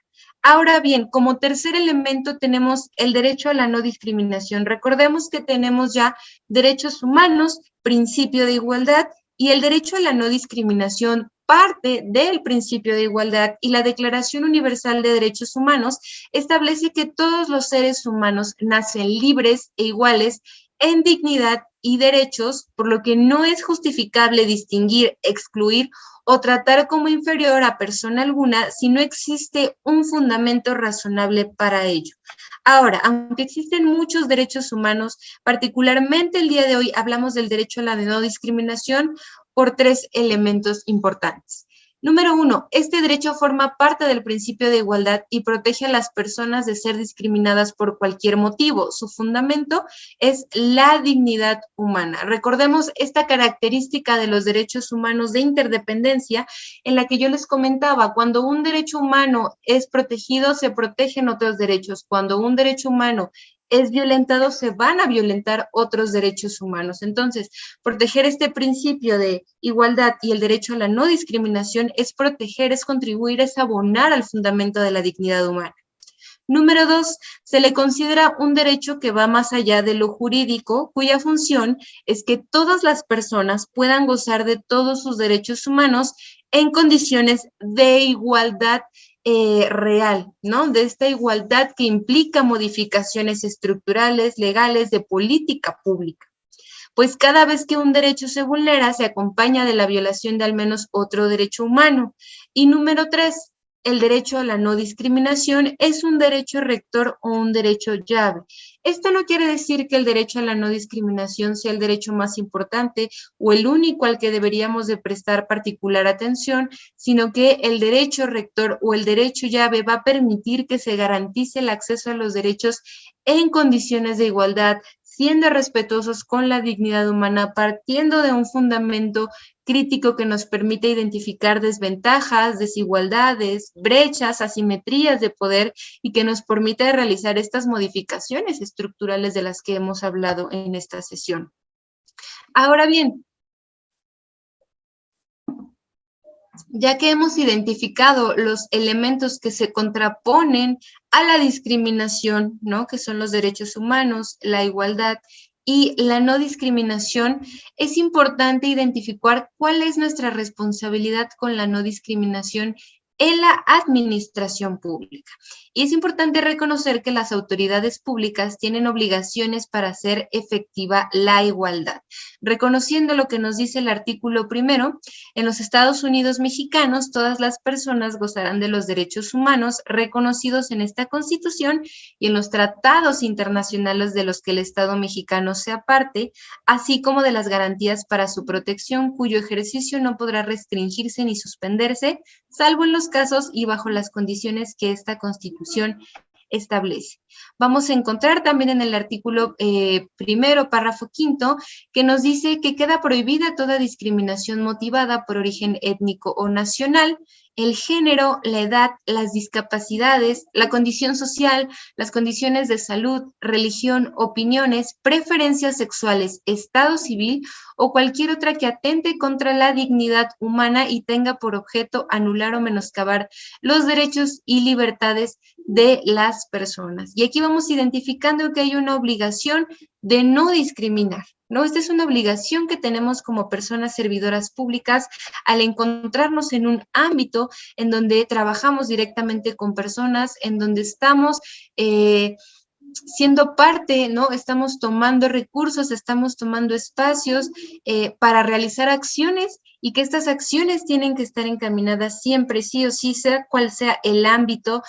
Ahora bien, como tercer elemento tenemos el derecho a la no discriminación. Recordemos que tenemos ya derechos humanos, principio de igualdad y el derecho a la no discriminación parte del principio de igualdad y la Declaración Universal de Derechos Humanos establece que todos los seres humanos nacen libres e iguales en dignidad y derechos, por lo que no es justificable distinguir, excluir o tratar como inferior a persona alguna si no existe un fundamento razonable para ello. Ahora, aunque existen muchos derechos humanos, particularmente el día de hoy hablamos del derecho a la no discriminación por tres elementos importantes. Número uno, este derecho forma parte del principio de igualdad y protege a las personas de ser discriminadas por cualquier motivo. Su fundamento es la dignidad humana. Recordemos esta característica de los derechos humanos de interdependencia en la que yo les comentaba, cuando un derecho humano es protegido, se protegen otros derechos. Cuando un derecho humano es violentado, se van a violentar otros derechos humanos. Entonces, proteger este principio de igualdad y el derecho a la no discriminación es proteger, es contribuir, es abonar al fundamento de la dignidad humana. Número dos, se le considera un derecho que va más allá de lo jurídico, cuya función es que todas las personas puedan gozar de todos sus derechos humanos en condiciones de igualdad real, ¿no? De esta igualdad que implica modificaciones estructurales, legales, de política pública. Pues cada vez que un derecho se vulnera, se acompaña de la violación de al menos otro derecho humano. Y número tres, el derecho a la no discriminación es un derecho rector o un derecho llave. Esto no quiere decir que el derecho a la no discriminación sea el derecho más importante o el único al que deberíamos de prestar particular atención, sino que el derecho rector o el derecho llave va a permitir que se garantice el acceso a los derechos en condiciones de igualdad, siendo respetuosos con la dignidad humana, partiendo de un fundamento crítico que nos permite identificar desventajas, desigualdades, brechas, asimetrías de poder y que nos permite realizar estas modificaciones estructurales de las que hemos hablado en esta sesión. Ahora bien, ya que hemos identificado los elementos que se contraponen a la discriminación, ¿no? Que son los derechos humanos, la igualdad y la no discriminación, es importante identificar cuál es nuestra responsabilidad con la no discriminación en la administración pública. Y es importante reconocer que las autoridades públicas tienen obligaciones para hacer efectiva la igualdad. Reconociendo lo que nos dice el artículo primero, en los Estados Unidos mexicanos, todas las personas gozarán de los derechos humanos reconocidos en esta Constitución y en los tratados internacionales de los que el Estado mexicano sea parte, así como de las garantías para su protección, cuyo ejercicio no podrá restringirse ni suspenderse, salvo en los casos y bajo las condiciones que esta Constitución establece. Vamos a encontrar también en el artículo primero, párrafo quinto, que nos dice que queda prohibida toda discriminación motivada por origen étnico o nacional, el género, la edad, las discapacidades, la condición social, las condiciones de salud, religión, opiniones, preferencias sexuales, estado civil o cualquier otra que atente contra la dignidad humana y tenga por objeto anular o menoscabar los derechos y libertades de las personas. Y aquí vamos identificando que hay una obligación de no discriminar, ¿no? Esta es una obligación que tenemos como personas servidoras públicas al encontrarnos en un ámbito en donde trabajamos directamente con personas, en donde estamos siendo parte, ¿no? Estamos tomando recursos, estamos tomando espacios para realizar acciones y que estas acciones tienen que estar encaminadas siempre, sí o sí, sea cual sea el ámbito,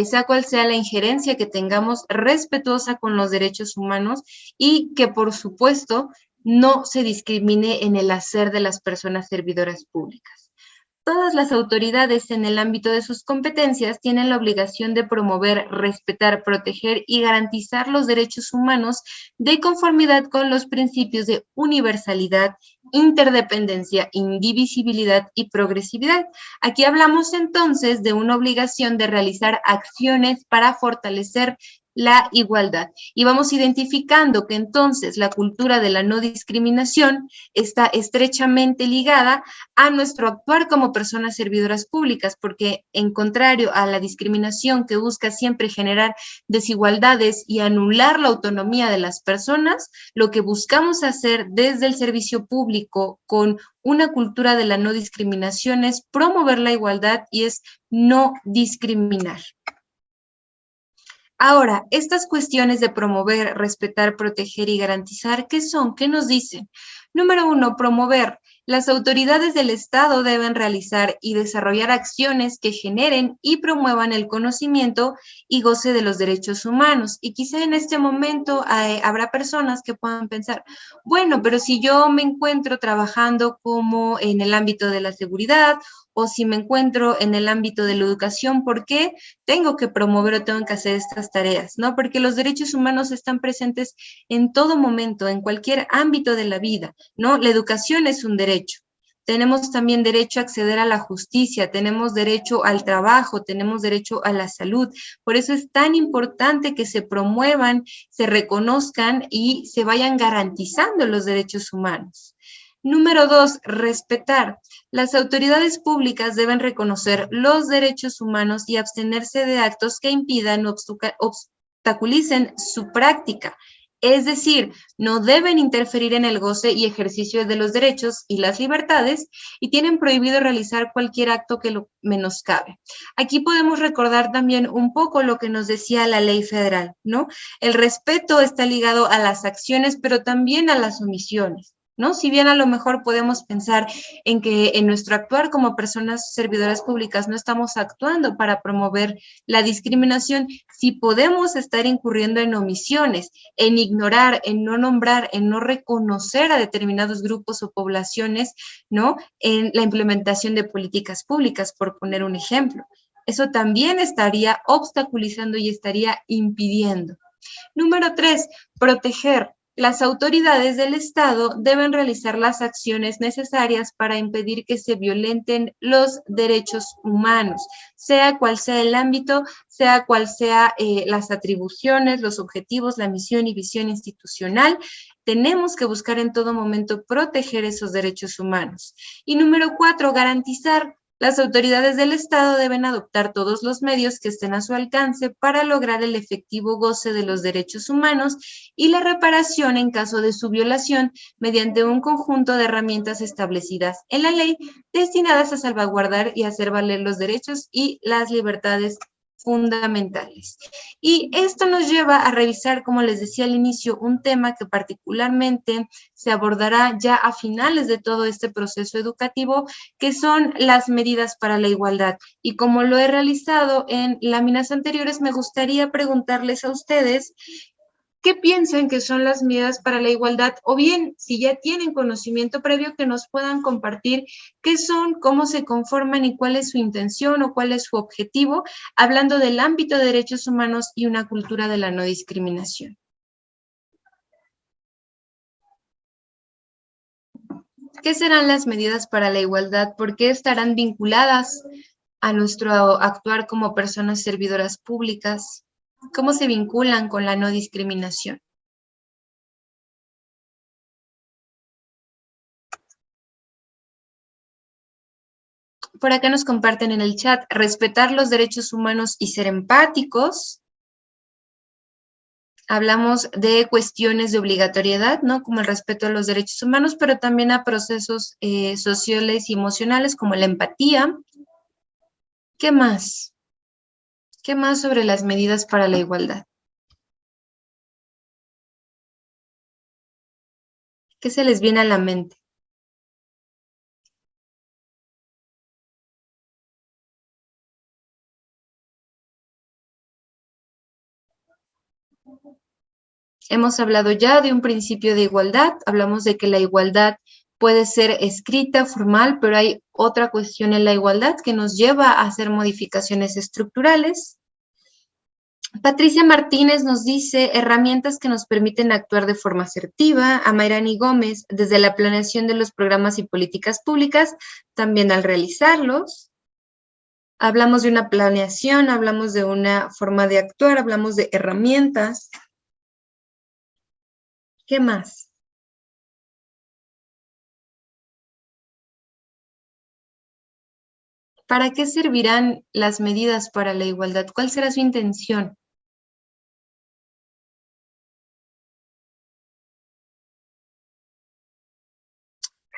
sea cual sea la injerencia que tengamos, respetuosa con los derechos humanos y que, por supuesto, no se discrimine en el hacer de las personas servidoras públicas. Todas las autoridades en el ámbito de sus competencias tienen la obligación de promover, respetar, proteger y garantizar los derechos humanos de conformidad con los principios de universalidad, interdependencia, indivisibilidad y progresividad. Aquí hablamos entonces de una obligación de realizar acciones para fortalecer la igualdad. Y vamos identificando que entonces la cultura de la no discriminación está estrechamente ligada a nuestro actuar como personas servidoras públicas, porque en contrario a la discriminación que busca siempre generar desigualdades y anular la autonomía de las personas, lo que buscamos hacer desde el servicio público con una cultura de la no discriminación es promover la igualdad y es no discriminar. Ahora, estas cuestiones de promover, respetar, proteger y garantizar, ¿qué son? ¿Qué nos dicen? Número 1, promover. Las autoridades del Estado deben realizar y desarrollar acciones que generen y promuevan el conocimiento y goce de los derechos humanos. Y quizá en este momento habrá personas que puedan pensar, bueno, pero si yo me encuentro trabajando como en el ámbito de la seguridad o si me encuentro en el ámbito de la educación, ¿por qué tengo que promover o tengo que hacer estas tareas? ¿No? Porque los derechos humanos están presentes en todo momento, en cualquier ámbito de la vida, ¿no? La educación es un derecho. Tenemos también derecho a acceder a la justicia, tenemos derecho al trabajo, tenemos derecho a la salud. Por eso es tan importante que se promuevan, se reconozcan y se vayan garantizando los derechos humanos. Número 2, respetar. Las autoridades públicas deben reconocer los derechos humanos y abstenerse de actos que impidan o obstaculicen su práctica. Es decir, no deben interferir en el goce y ejercicio de los derechos y las libertades y tienen prohibido realizar cualquier acto que lo menoscabe. Aquí podemos recordar también un poco lo que nos decía la ley federal, ¿no? El respeto está ligado a las acciones, pero también a las omisiones, ¿no? Si bien a lo mejor podemos pensar en que en nuestro actuar como personas servidoras públicas no estamos actuando para promover la discriminación, sí podemos estar incurriendo en omisiones, en ignorar, en no nombrar, en no reconocer a determinados grupos o poblaciones, ¿no? En la implementación de políticas públicas, por poner un ejemplo. Eso también estaría obstaculizando y estaría impidiendo. Número 3, proteger. Las autoridades del Estado deben realizar las acciones necesarias para impedir que se violenten los derechos humanos, sea cual sea el ámbito, sea cual sea las atribuciones, los objetivos, la misión y visión institucional. Tenemos que buscar en todo momento proteger esos derechos humanos. Y número 4, garantizar. Las autoridades del Estado deben adoptar todos los medios que estén a su alcance para lograr el efectivo goce de los derechos humanos y la reparación en caso de su violación mediante un conjunto de herramientas establecidas en la ley destinadas a salvaguardar y hacer valer los derechos y las libertades fundamentales. Y esto nos lleva a revisar, como les decía al inicio, un tema que particularmente se abordará ya a finales de todo este proceso educativo, que son las medidas para la igualdad. Y como lo he realizado en láminas anteriores, me gustaría preguntarles a ustedes ¿qué piensan que son las medidas para la igualdad? O bien, si ya tienen conocimiento previo, que nos puedan compartir qué son, cómo se conforman y cuál es su intención o cuál es su objetivo, hablando del ámbito de derechos humanos y una cultura de la no discriminación. ¿Qué serán las medidas para la igualdad? ¿Por qué estarán vinculadas a nuestro actuar como personas servidoras públicas? ¿Cómo se vinculan con la no discriminación? Por acá nos comparten en el chat, respetar los derechos humanos y ser empáticos. Hablamos de cuestiones de obligatoriedad, ¿no? Como el respeto a los derechos humanos, pero también a procesos sociales y emocionales como la empatía. ¿Qué más? ¿Qué más sobre las medidas para la igualdad? ¿Qué se les viene a la mente? Hemos hablado ya de un principio de igualdad, hablamos de que la igualdad puede ser escrita, formal, pero hay otra cuestión en la igualdad que nos lleva a hacer modificaciones estructurales. Patricia Martínez nos dice herramientas que nos permiten actuar de forma asertiva. A Mayrani Gómez, desde la planeación de los programas y políticas públicas, también al realizarlos. Hablamos de una planeación, hablamos de una forma de actuar, hablamos de herramientas. ¿Qué más? ¿Para qué servirán las medidas para la igualdad? ¿Cuál será su intención?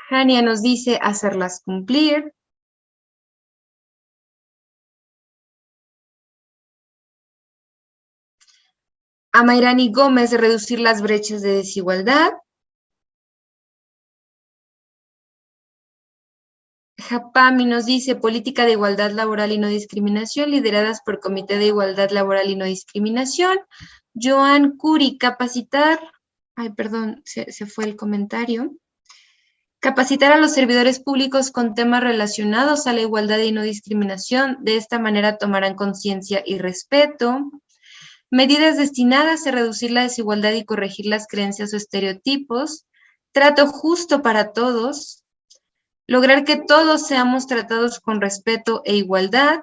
Jania nos dice hacerlas cumplir. A Mayrani Gómez, reducir las brechas de desigualdad. Japami nos dice política de igualdad laboral y no discriminación, lideradas por Comité de Igualdad Laboral y No Discriminación. Joan Curi, capacitar, ay, perdón, se fue el comentario. Capacitar a los servidores públicos con temas relacionados a la igualdad y no discriminación. De esta manera tomarán conciencia y respeto. Medidas destinadas a reducir la desigualdad y corregir las creencias o estereotipos. Trato justo para todos. Lograr que todos seamos tratados con respeto e igualdad.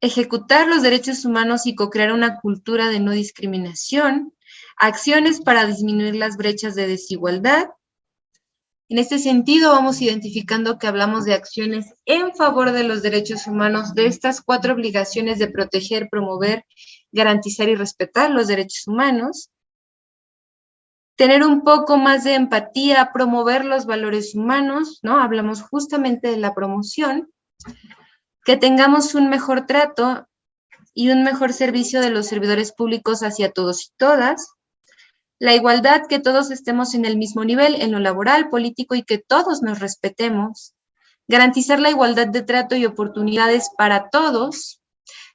Ejecutar los derechos humanos y co-crear una cultura de no discriminación. Acciones para disminuir las brechas de desigualdad. En este sentido, vamos identificando que hablamos de acciones en favor de los derechos humanos, de estas 4 obligaciones de proteger, promover, garantizar y respetar los derechos humanos. Tener un poco más de empatía, promover los valores humanos, ¿no? Hablamos justamente de la promoción. Que tengamos un mejor trato y un mejor servicio de los servidores públicos hacia todos y todas. La igualdad, que todos estemos en el mismo nivel en lo laboral, político y que todos nos respetemos. Garantizar la igualdad de trato y oportunidades para todos.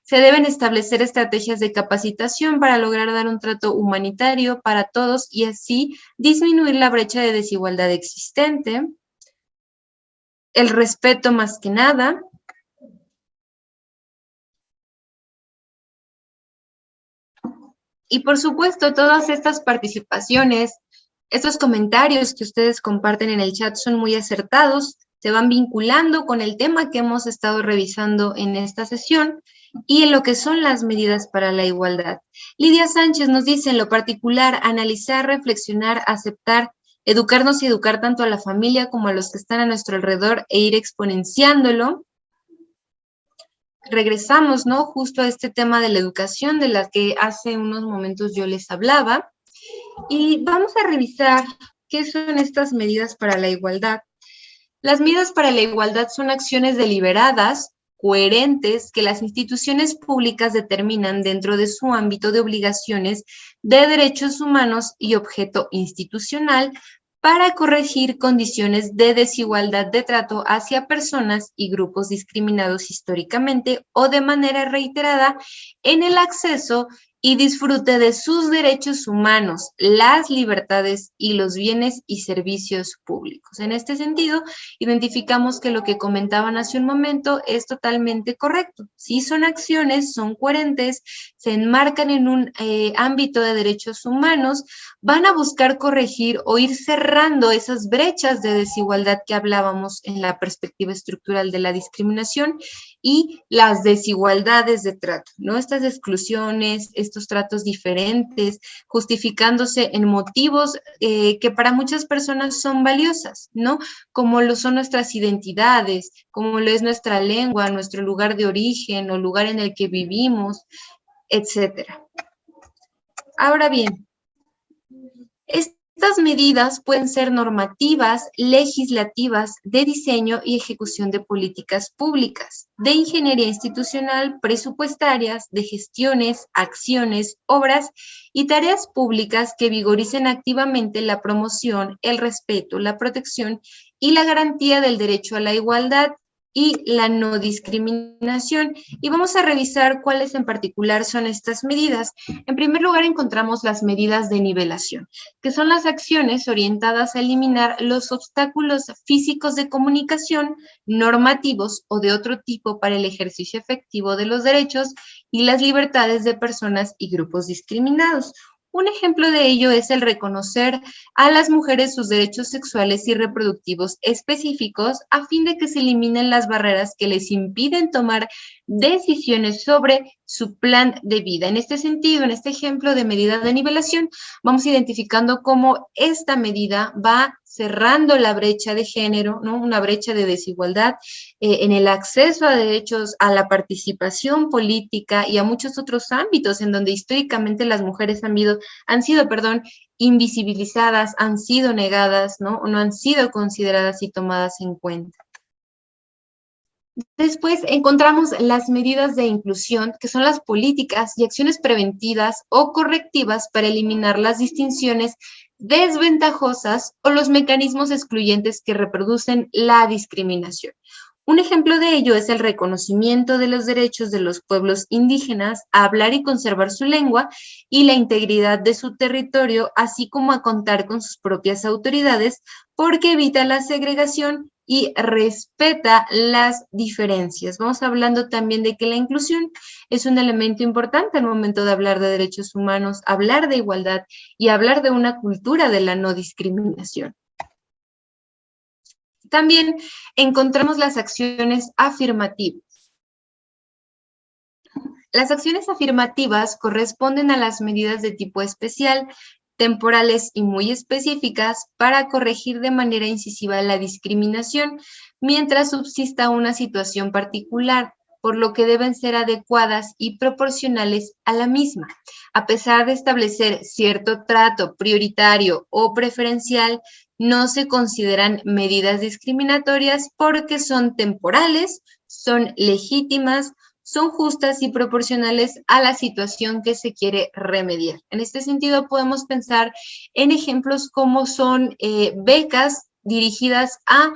Se deben establecer estrategias de capacitación para lograr dar un trato humanitario para todos y así disminuir la brecha de desigualdad existente. El respeto más que nada. Y por supuesto, todas estas participaciones, estos comentarios que ustedes comparten en el chat son muy acertados, se van vinculando con el tema que hemos estado revisando en esta sesión y en lo que son las medidas para la igualdad. Lidia Sánchez nos dice, en lo particular, analizar, reflexionar, aceptar, educarnos y educar tanto a la familia como a los que están a nuestro alrededor e ir exponenciándolo. Regresamos, ¿no? Justo a este tema de la educación de la que hace unos momentos yo les hablaba. Y vamos a revisar qué son estas medidas para la igualdad. Las medidas para la igualdad son acciones deliberadas, coherentes, que las instituciones públicas determinan dentro de su ámbito de obligaciones de derechos humanos y objeto institucional para corregir condiciones de desigualdad de trato hacia personas y grupos discriminados históricamente o de manera reiterada en el acceso y disfrute de sus derechos humanos, las libertades y los bienes y servicios públicos. En este sentido, identificamos que lo que comentaban hace un momento es totalmente correcto. Sí son acciones, son coherentes, se enmarcan en un ámbito de derechos humanos, van a buscar corregir o ir cerrando esas brechas de desigualdad que hablábamos en la perspectiva estructural de la discriminación y las desigualdades de trato, ¿no? Estas exclusiones, estos tratos diferentes, justificándose en motivos que para muchas personas son valiosas, ¿no? Como lo son nuestras identidades, como lo es nuestra lengua, nuestro lugar de origen o lugar en el que vivimos, etcétera. Ahora bien, estas medidas pueden ser normativas, legislativas, de diseño y ejecución de políticas públicas, de ingeniería institucional, presupuestarias, de gestiones, acciones, obras y tareas públicas que vigoricen activamente la promoción, el respeto, la protección y la garantía del derecho a la igualdad y la no discriminación. Y vamos a revisar cuáles en particular son estas medidas. En primer lugar, encontramos las medidas de nivelación, que son las acciones orientadas a eliminar los obstáculos físicos de comunicación, normativos o de otro tipo para el ejercicio efectivo de los derechos y las libertades de personas y grupos discriminados. Un ejemplo de ello es el reconocer a las mujeres sus derechos sexuales y reproductivos específicos a fin de que se eliminen las barreras que les impiden tomar decisiones sobre su plan de vida. En este sentido, en este ejemplo de medida de nivelación, vamos identificando cómo esta medida va cerrando la brecha de género, ¿no? Una brecha de desigualdad en el acceso a derechos, a la participación política y a muchos otros ámbitos en donde históricamente las mujeres han sido, invisibilizadas, han sido negadas, ¿no? O no han sido consideradas y tomadas en cuenta. Después encontramos las medidas de inclusión, que son las políticas y acciones preventivas o correctivas para eliminar las distinciones desventajosas o los mecanismos excluyentes que reproducen la discriminación. Un ejemplo de ello es el reconocimiento de los derechos de los pueblos indígenas a hablar y conservar su lengua y la integridad de su territorio, así como a contar con sus propias autoridades, porque evita la segregación y respeta las diferencias. Vamos hablando también de que la inclusión es un elemento importante al momento de hablar de derechos humanos, hablar de igualdad y hablar de una cultura de la no discriminación. También encontramos las acciones afirmativas. Las acciones afirmativas corresponden a las medidas de tipo especial, temporales y muy específicas para corregir de manera incisiva la discriminación mientras subsista una situación particular, por lo que deben ser adecuadas y proporcionales a la misma. A pesar de establecer cierto trato prioritario o preferencial, no se consideran medidas discriminatorias porque son temporales, son legítimas, son justas y proporcionales a la situación que se quiere remediar. En este sentido, podemos pensar en ejemplos como son becas dirigidas a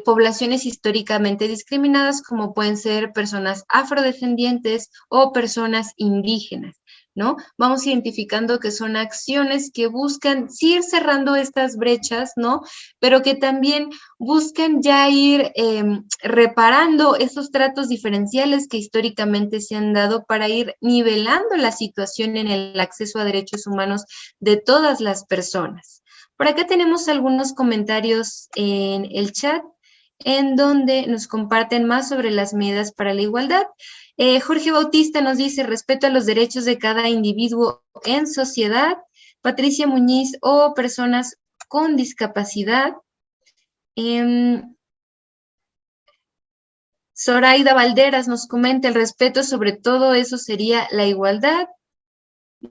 poblaciones históricamente discriminadas, como pueden ser personas afrodescendientes o personas indígenas, ¿no? Vamos identificando que son acciones que buscan ir cerrando estas brechas, ¿no? Pero que también buscan ya ir reparando esos tratos diferenciales que históricamente se han dado para ir nivelando la situación en el acceso a derechos humanos de todas las personas. Por acá tenemos algunos comentarios en el chat en donde nos comparten más sobre las medidas para la igualdad. Jorge Bautista nos dice, respeto a los derechos de cada individuo en sociedad. Patricia Muñiz, o personas con discapacidad. Zoraida Valderas nos comenta, el respeto sobre todo eso sería la igualdad.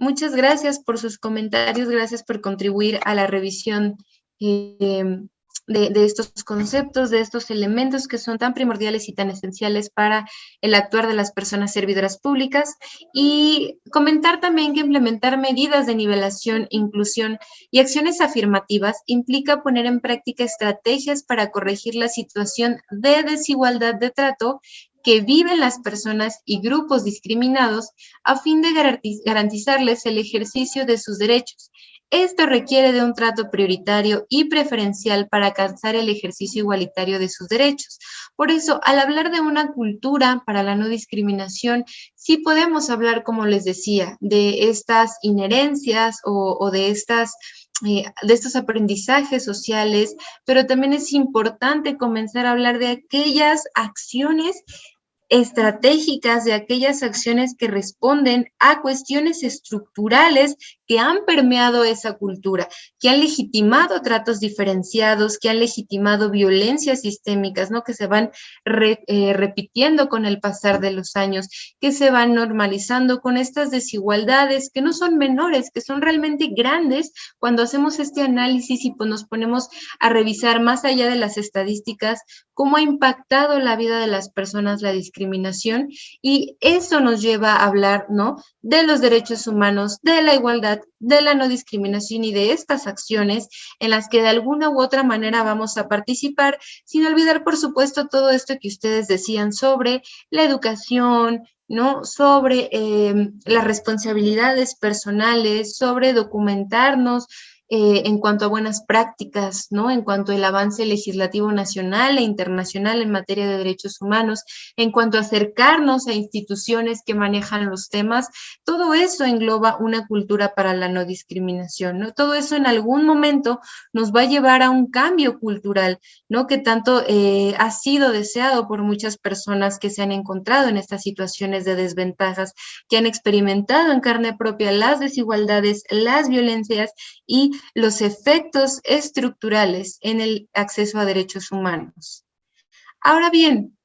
Muchas gracias por sus comentarios, gracias por contribuir a la revisión de estos conceptos, de estos elementos que son tan primordiales y tan esenciales para el actuar de las personas servidoras públicas, y comentar también que implementar medidas de nivelación, inclusión y acciones afirmativas implica poner en práctica estrategias para corregir la situación de desigualdad de trato que viven las personas y grupos discriminados a fin de garantizarles el ejercicio de sus derechos. Esto requiere de un trato prioritario y preferencial para alcanzar el ejercicio igualitario de sus derechos. Por eso, al hablar de una cultura para la no discriminación, sí podemos hablar, como les decía, de estas inherencias o de estos aprendizajes sociales, pero también es importante comenzar a hablar de aquellas acciones estratégicas, de aquellas acciones que responden a cuestiones estructurales que han permeado esa cultura, que han legitimado tratos diferenciados, que han legitimado violencias sistémicas, ¿no? Que se van repitiendo con el pasar de los años, que se van normalizando con estas desigualdades que no son menores, que son realmente grandes cuando hacemos este análisis y pues nos ponemos a revisar más allá de las estadísticas cómo ha impactado la vida de las personas la discriminación, y eso nos lleva a hablar, ¿no?, de los derechos humanos, de la igualdad, de la no discriminación y de estas acciones en las que de alguna u otra manera vamos a participar, sin olvidar, por supuesto, todo esto que ustedes decían sobre la educación, ¿no?, sobre las responsabilidades personales, sobre documentarnos en cuanto a buenas prácticas, ¿no?, en cuanto al avance legislativo nacional e internacional en materia de derechos humanos, en cuanto a acercarnos a instituciones que manejan los temas. Todo eso engloba una cultura para la no discriminación, ¿no? Todo eso en algún momento nos va a llevar a un cambio cultural, ¿no?, que tanto ha sido deseado por muchas personas que se han encontrado en estas situaciones de desventajas, que han experimentado en carne propia las desigualdades, las violencias y los efectos estructurales en el acceso a derechos humanos. Ahora bien,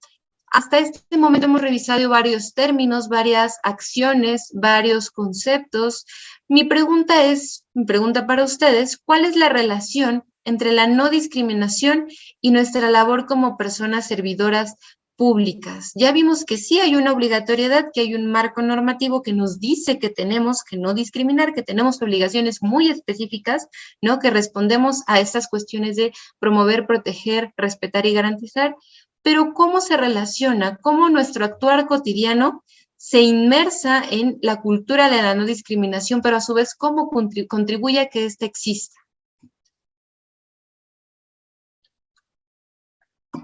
hasta este momento hemos revisado varios términos, varias acciones, varios conceptos. Mi pregunta para ustedes, ¿cuál es la relación entre la no discriminación y nuestra labor como personas servidoras públicas? Ya vimos que sí hay una obligatoriedad, que hay un marco normativo que nos dice que tenemos que no discriminar, que tenemos obligaciones muy específicas, ¿no?, que respondemos a estas cuestiones de promover, proteger, respetar y garantizar. Pero ¿cómo se relaciona? ¿Cómo nuestro actuar cotidiano se inmersa en la cultura de la no discriminación, pero a su vez cómo contribuye a que ésta exista?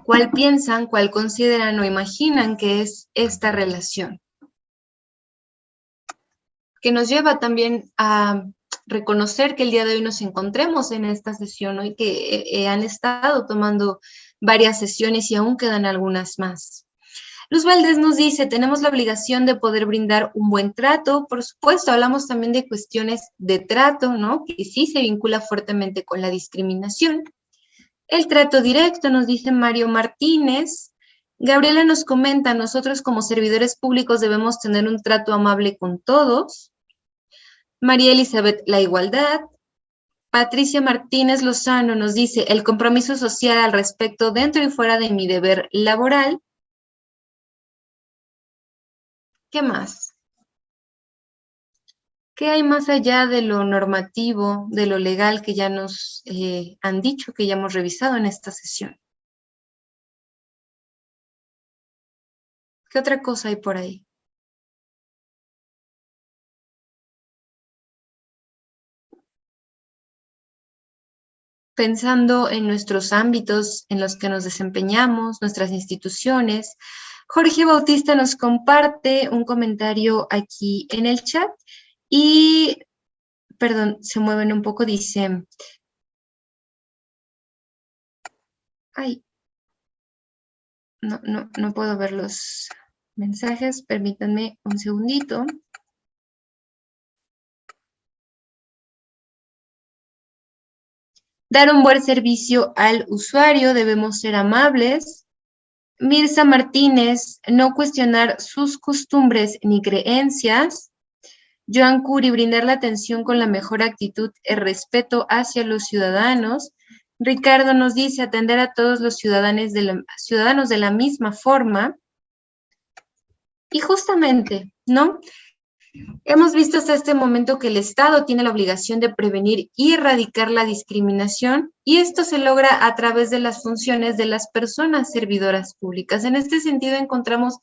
¿Cuál piensan, cuál consideran o imaginan que es esta relación? Que nos lleva también a reconocer que el día de hoy nos encontremos en esta sesión, ¿no?, y que han estado tomando varias sesiones y aún quedan algunas más. Luz Valdés nos dice, tenemos la obligación de poder brindar un buen trato. Por supuesto, hablamos también de cuestiones de trato, ¿no?, que sí se vincula fuertemente con la discriminación. El trato directo, nos dice Mario Martínez. Gabriela nos comenta, nosotros como servidores públicos debemos tener un trato amable con todos. María Elizabeth, la igualdad. Patricia Martínez Lozano nos dice, el compromiso social al respecto dentro y fuera de mi deber laboral. ¿Qué más? ¿Qué hay más allá de lo normativo, de lo legal que ya nos han dicho, que ya hemos revisado en esta sesión? ¿Qué otra cosa hay por ahí? Pensando en nuestros ámbitos en los que nos desempeñamos, nuestras instituciones, Jorge Bautista nos comparte un comentario aquí en el chat y, perdón, se mueven un poco, dice, ay, no puedo ver los mensajes, permítanme un segundito. Dar un buen servicio al usuario, debemos ser amables. Mirza Martínez, no cuestionar sus costumbres ni creencias. Joan Curi, brindar la atención con la mejor actitud y respeto hacia los ciudadanos. Ricardo nos dice, atender a todos los ciudadanos de la misma forma. Y justamente, ¿no?, hemos visto hasta este momento que el Estado tiene la obligación de prevenir y erradicar la discriminación, y esto se logra a través de las funciones de las personas servidoras públicas. En este sentido encontramos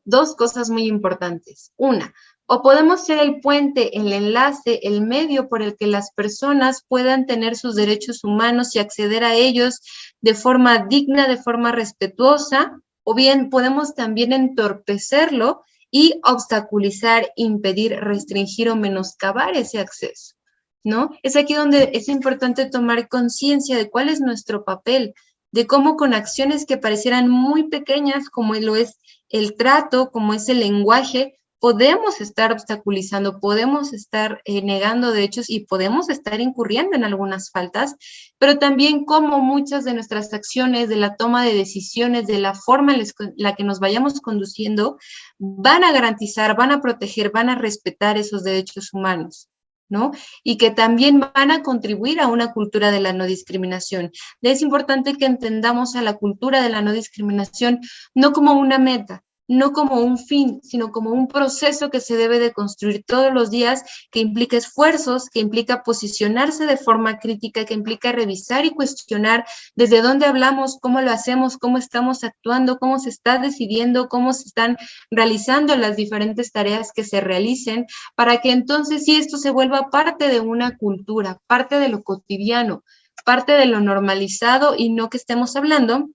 dos cosas muy importantes. Una, o podemos ser el puente, el enlace, el medio por el que las personas puedan tener sus derechos humanos y acceder a ellos de forma digna, de forma respetuosa, o bien podemos también entorpecerlo y obstaculizar, impedir, restringir o menoscabar ese acceso, ¿no? Es aquí donde es importante tomar conciencia de cuál es nuestro papel, de cómo con acciones que parecieran muy pequeñas, como lo es el trato, como es el lenguaje, podemos estar obstaculizando, podemos estar negando derechos y podemos estar incurriendo en algunas faltas, pero también como muchas de nuestras acciones, de la toma de decisiones, de la forma en la que nos vayamos conduciendo, van a garantizar, van a proteger, van a respetar esos derechos humanos, ¿no? Y que también van a contribuir a una cultura de la no discriminación. Es importante que entendamos a la cultura de la no discriminación no como una meta, no como un fin, sino como un proceso que se debe de construir todos los días, que implica esfuerzos, que implica posicionarse de forma crítica, que implica revisar y cuestionar desde dónde hablamos, cómo lo hacemos, cómo estamos actuando, cómo se está decidiendo, cómo se están realizando las diferentes tareas que se realicen, para que entonces sí esto se vuelva parte de una cultura, parte de lo cotidiano, parte de lo normalizado y no que estemos hablando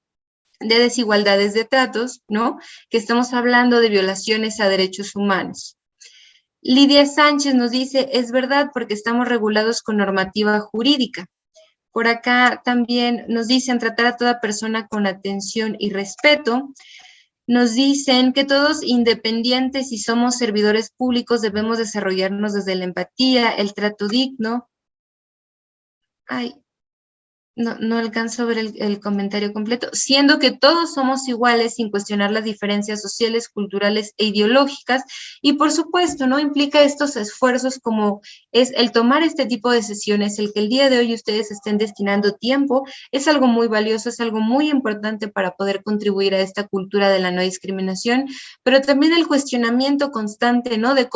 de desigualdades de tratos, ¿no? Que estamos hablando de violaciones a derechos humanos. Lidia Sánchez nos dice, es verdad porque estamos regulados con normativa jurídica. Por acá también nos dicen tratar a toda persona con atención y respeto. Nos dicen que todos independientes y somos servidores públicos debemos desarrollarnos desde la empatía, el trato digno. Ay, no alcanzo a ver el comentario completo, siendo que todos somos iguales sin cuestionar las diferencias sociales, culturales e ideológicas, y por supuesto, ¿no? Implica estos esfuerzos como es el tomar este tipo de sesiones, el que el día de hoy ustedes estén destinando tiempo, es algo muy valioso, es algo muy importante para poder contribuir a esta cultura de la no discriminación, pero también el cuestionamiento constante, ¿no? De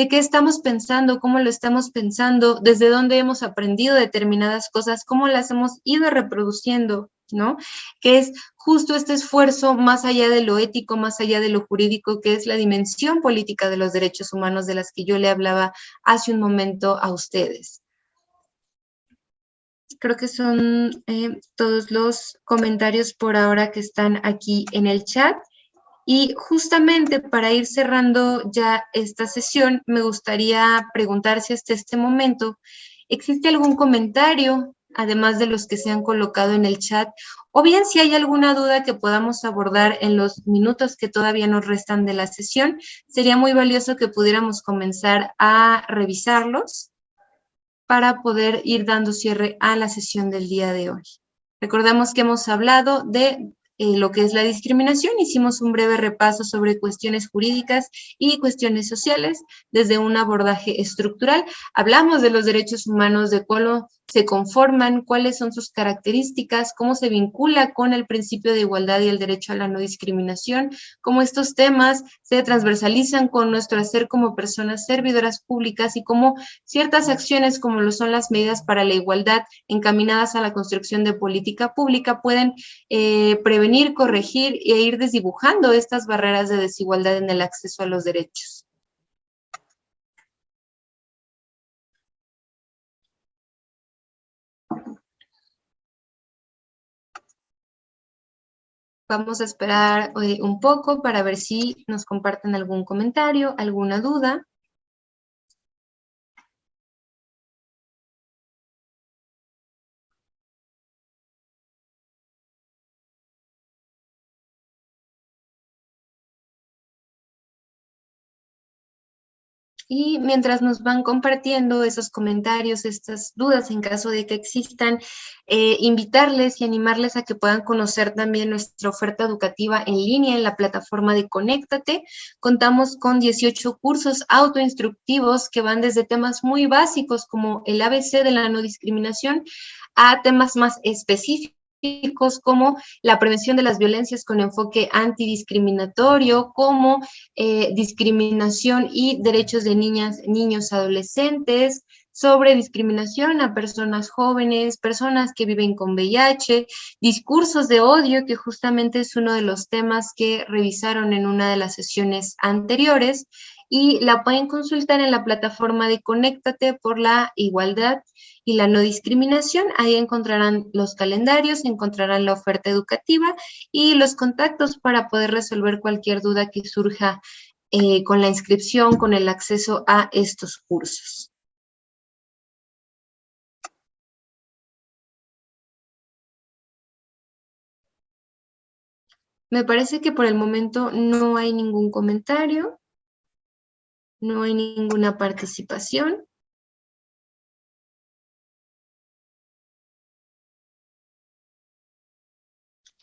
qué estamos pensando, cómo lo estamos pensando, desde dónde hemos aprendido determinadas cosas, cómo las hemos ido reproduciendo, ¿no? Que es justo este esfuerzo más allá de lo ético, más allá de lo jurídico, que es la dimensión política de los derechos humanos de las que yo le hablaba hace un momento a ustedes. Creo que son todos los comentarios por ahora que están aquí en el chat. Y justamente para ir cerrando ya esta sesión, me gustaría preguntar si hasta este momento existe algún comentario, además de los que se han colocado en el chat, o bien si hay alguna duda que podamos abordar en los minutos que todavía nos restan de la sesión, sería muy valioso que pudiéramos comenzar a revisarlos para poder ir dando cierre a la sesión del día de hoy. Recordamos que hemos hablado de lo que es la discriminación, hicimos un breve repaso sobre cuestiones jurídicas y cuestiones sociales desde un abordaje estructural. Hablamos de los derechos humanos, de cómo se conforman, cuáles son sus características, cómo se vincula con el principio de igualdad y el derecho a la no discriminación, cómo estos temas se transversalizan con nuestro hacer como personas servidoras públicas y cómo ciertas acciones como lo son las medidas para la igualdad encaminadas a la construcción de política pública pueden prevenir, corregir e ir desdibujando estas barreras de desigualdad en el acceso a los derechos. Vamos a esperar un poco para ver si nos comparten algún comentario, alguna duda. Y mientras nos van compartiendo esos comentarios, estas dudas, en caso de que existan, invitarles y animarles a que puedan conocer también nuestra oferta educativa en línea en la plataforma de Conéctate. Contamos con 18 cursos autoinstructivos que van desde temas muy básicos como el ABC de la no discriminación a temas más específicos como la prevención de las violencias con enfoque antidiscriminatorio, como discriminación y derechos de niñas, niños, adolescentes, sobre discriminación a personas jóvenes, personas que viven con VIH, discursos de odio, que justamente es uno de los temas que revisaron en una de las sesiones anteriores, y la pueden consultar en la plataforma de Conéctate por la Igualdad y la No Discriminación. Ahí encontrarán los calendarios, encontrarán la oferta educativa y los contactos para poder resolver cualquier duda que surja con la inscripción, con el acceso a estos cursos. Me parece que por el momento no hay ningún comentario, no hay ninguna participación.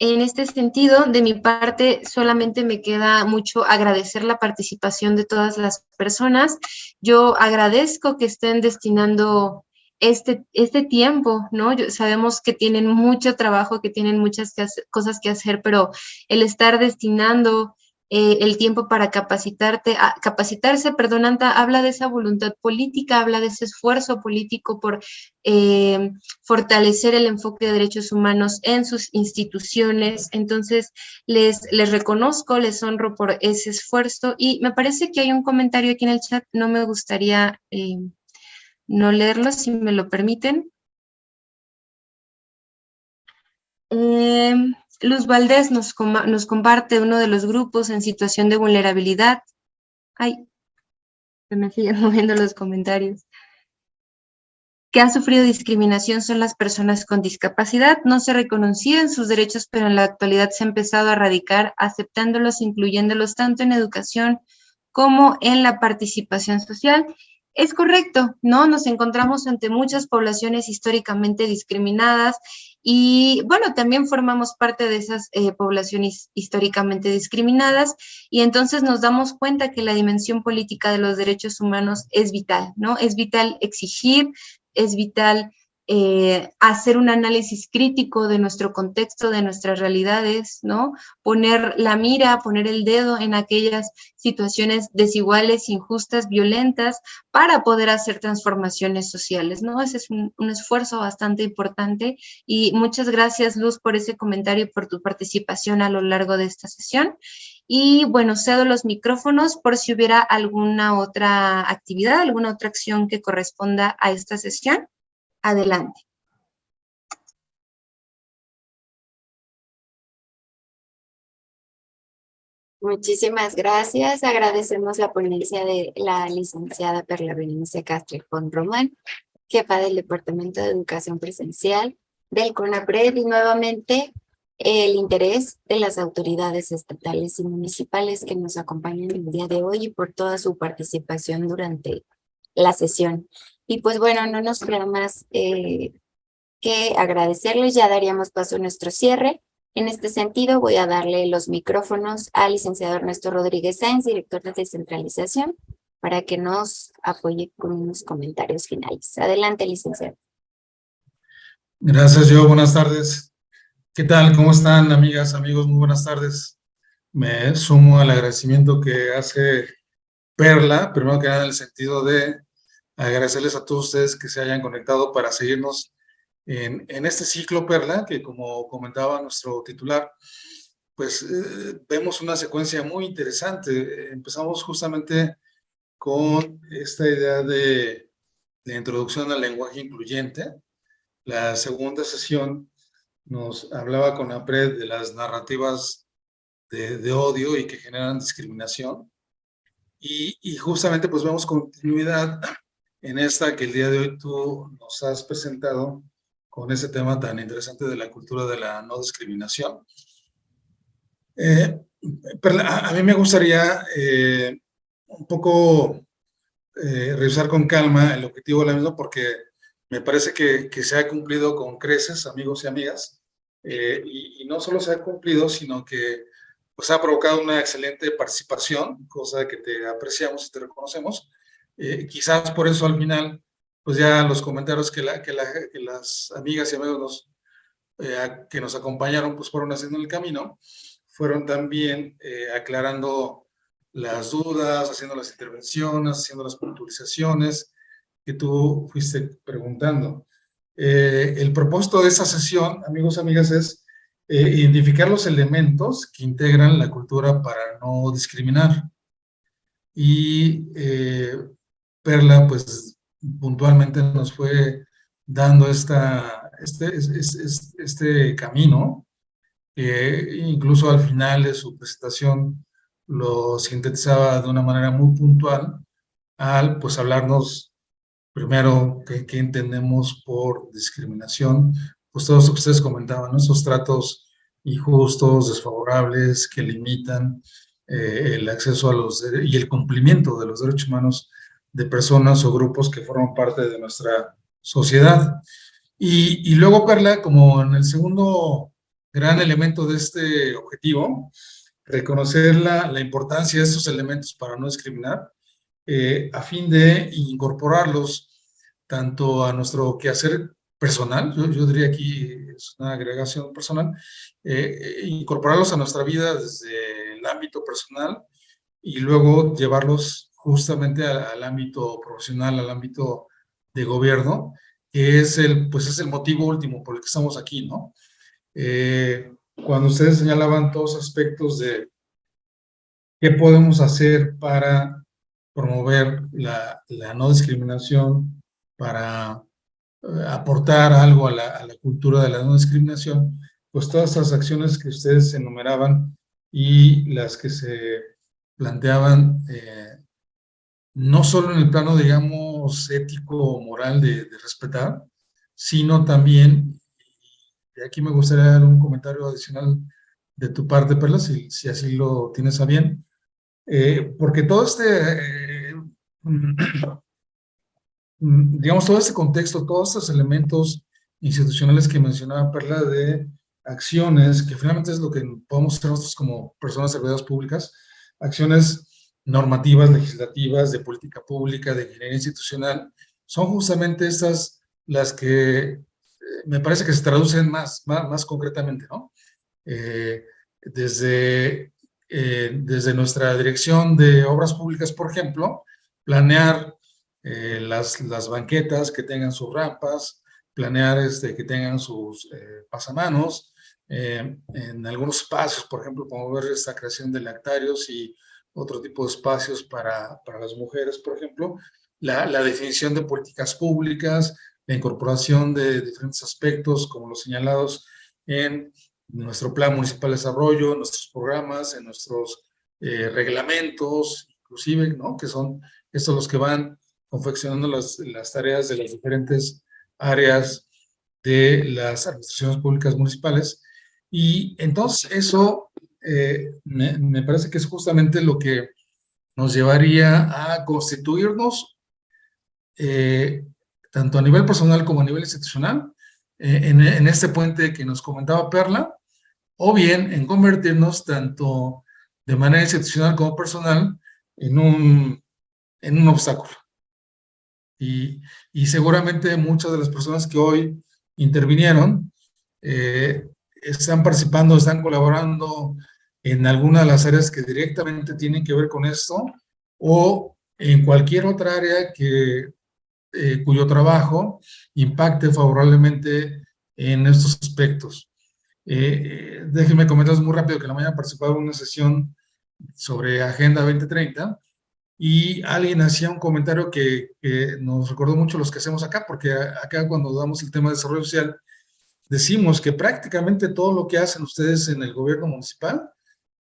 En este sentido, de mi parte, solamente me queda mucho agradecer la participación de todas las personas. Yo agradezco que estén destinando este tiempo, ¿no? Sabemos que tienen mucho trabajo, que tienen muchas cosas que hacer, pero el estar destinando el tiempo para capacitarse, perdón, habla de esa voluntad política, habla de ese esfuerzo político por fortalecer el enfoque de derechos humanos en sus instituciones. Entonces, les reconozco, les honro por ese esfuerzo y me parece que hay un comentario aquí en el chat, no me gustaría no leerlo, si me lo permiten. Luz Valdés nos comparte uno de los grupos en situación de vulnerabilidad. Ay, se me siguen moviendo los comentarios. Que han sufrido discriminación son las personas con discapacidad. No se reconocían sus derechos, pero en la actualidad se ha empezado a erradicar, aceptándolos, incluyéndolos tanto en educación como en la participación social. Es correcto, ¿no? Nos encontramos ante muchas poblaciones históricamente discriminadas y, bueno, también formamos parte de esas poblaciones históricamente discriminadas y entonces nos damos cuenta que la dimensión política de los derechos humanos es vital, ¿no? Es vital exigir, es vital hacer un análisis crítico de nuestro contexto, de nuestras realidades, ¿no? Poner la mira, poner el dedo en aquellas situaciones desiguales, injustas, violentas, para poder hacer transformaciones sociales, ¿no? Ese es un esfuerzo bastante importante y muchas gracias, Luz, por ese comentario y por tu participación a lo largo de esta sesión. Y bueno, cedo los micrófonos por si hubiera alguna otra actividad, alguna otra acción que corresponda a esta sesión. Adelante. Muchísimas gracias. Agradecemos la ponencia de la licenciada Perla Berenice Castrejón Román, jefa del Departamento de Educación Presencial del CONAPRED, y nuevamente el interés de las autoridades estatales y municipales que nos acompañan el día de hoy y por toda su participación durante la sesión. Y pues bueno, no nos queda más que agradecerles. Ya daríamos paso a nuestro cierre. En este sentido, voy a darle los micrófonos al licenciado Ernesto Rodríguez Sáenz, director de descentralización, para que nos apoye con unos comentarios finales. Adelante, licenciado. Gracias, yo. Buenas tardes. ¿Qué tal? ¿Cómo están, amigas, amigos? Muy buenas tardes. Me sumo al agradecimiento que hace Perla, primero que nada en el sentido de agradecerles a todos ustedes que se hayan conectado para seguirnos en este ciclo, Perla, que como comentaba nuestro titular, pues vemos una secuencia muy interesante. Empezamos justamente con esta idea de introducción al lenguaje incluyente. La segunda sesión nos hablaba con APRED de las narrativas de odio y que generan discriminación. Y justamente pues vemos continuidad en esta que el día de hoy tú nos has presentado con ese tema tan interesante de la cultura de la no discriminación. Pero a mí me gustaría un poco revisar con calma el objetivo de la misma, porque me parece que se ha cumplido con creces, amigos y amigas, y no solo se ha cumplido, sino que pues, ha provocado una excelente participación, cosa que te apreciamos y te reconocemos. Quizás por eso al final, pues ya los comentarios que las amigas y amigos que nos acompañaron pues fueron haciendo el camino, fueron también aclarando las dudas, haciendo las intervenciones, haciendo las puntualizaciones que tú fuiste preguntando. El propósito de esta sesión, amigos y amigas, es identificar los elementos que integran la cultura para no discriminar. Y Perla, pues, puntualmente nos fue dando este camino, que incluso al final de su presentación lo sintetizaba de una manera muy puntual al pues hablarnos primero qué entendemos por discriminación, pues todo eso que ustedes comentaban, ¿no? Esos tratos injustos, desfavorables, que limitan el acceso a y el cumplimiento de los derechos humanos de personas o grupos que forman parte de nuestra sociedad. Y luego, Perla, como en el segundo gran elemento de este objetivo, reconocer la importancia de estos elementos para no discriminar, a fin de incorporarlos tanto a nuestro quehacer personal, yo diría aquí es una agregación personal, incorporarlos a nuestra vida desde el ámbito personal y luego llevarlos justamente al ámbito profesional, al ámbito de gobierno, que es pues es el motivo último por el que estamos aquí, ¿no? Cuando ustedes señalaban todos aspectos de qué podemos hacer para promover la no discriminación, para aportar algo a la cultura de la no discriminación, pues todas esas acciones que ustedes enumeraban y las que se planteaban, no solo en el plano, digamos, ético o moral de respetar, sino también, y aquí me gustaría dar un comentario adicional de tu parte, Perla, si así lo tienes a bien, porque todo digamos, todo este contexto, todos estos elementos institucionales que mencionaba Perla de acciones, que finalmente es lo que podemos hacer nosotros como personas servidoras públicas, acciones normativas, legislativas, de política pública, de ingeniería institucional, son justamente estas las que me parece que se traducen más concretamente, ¿no? Eh, desde, desde nuestra dirección de obras públicas, por ejemplo, planear las banquetas que tengan sus rampas, planear que tengan sus pasamanos, en algunos espacios, por ejemplo, promover esta creación de lactarios y otro tipo de espacios para las mujeres, por ejemplo, la definición de políticas públicas, la incorporación de diferentes aspectos, como los señalados en nuestro Plan Municipal de Desarrollo, en nuestros programas, en nuestros reglamentos, inclusive, ¿no? Que son estos los que van confeccionando las tareas de las diferentes áreas de las administraciones públicas municipales. Y entonces eso me parece que es justamente lo que nos llevaría a constituirnos, tanto a nivel personal como a nivel institucional, en este puente que nos comentaba Perla, o bien en convertirnos tanto de manera institucional como personal en un obstáculo. Y seguramente muchas de las personas que hoy intervinieron están participando, están colaborando en alguna de las áreas que directamente tienen que ver con esto, o en cualquier otra área cuyo trabajo impacte favorablemente en estos aspectos. Déjenme comentarles muy rápido que la mañana participaba en una sesión sobre Agenda 2030 y alguien hacía un comentario que nos recordó mucho los que hacemos acá, porque acá cuando damos el tema de desarrollo social, decimos que prácticamente todo lo que hacen ustedes en el gobierno municipal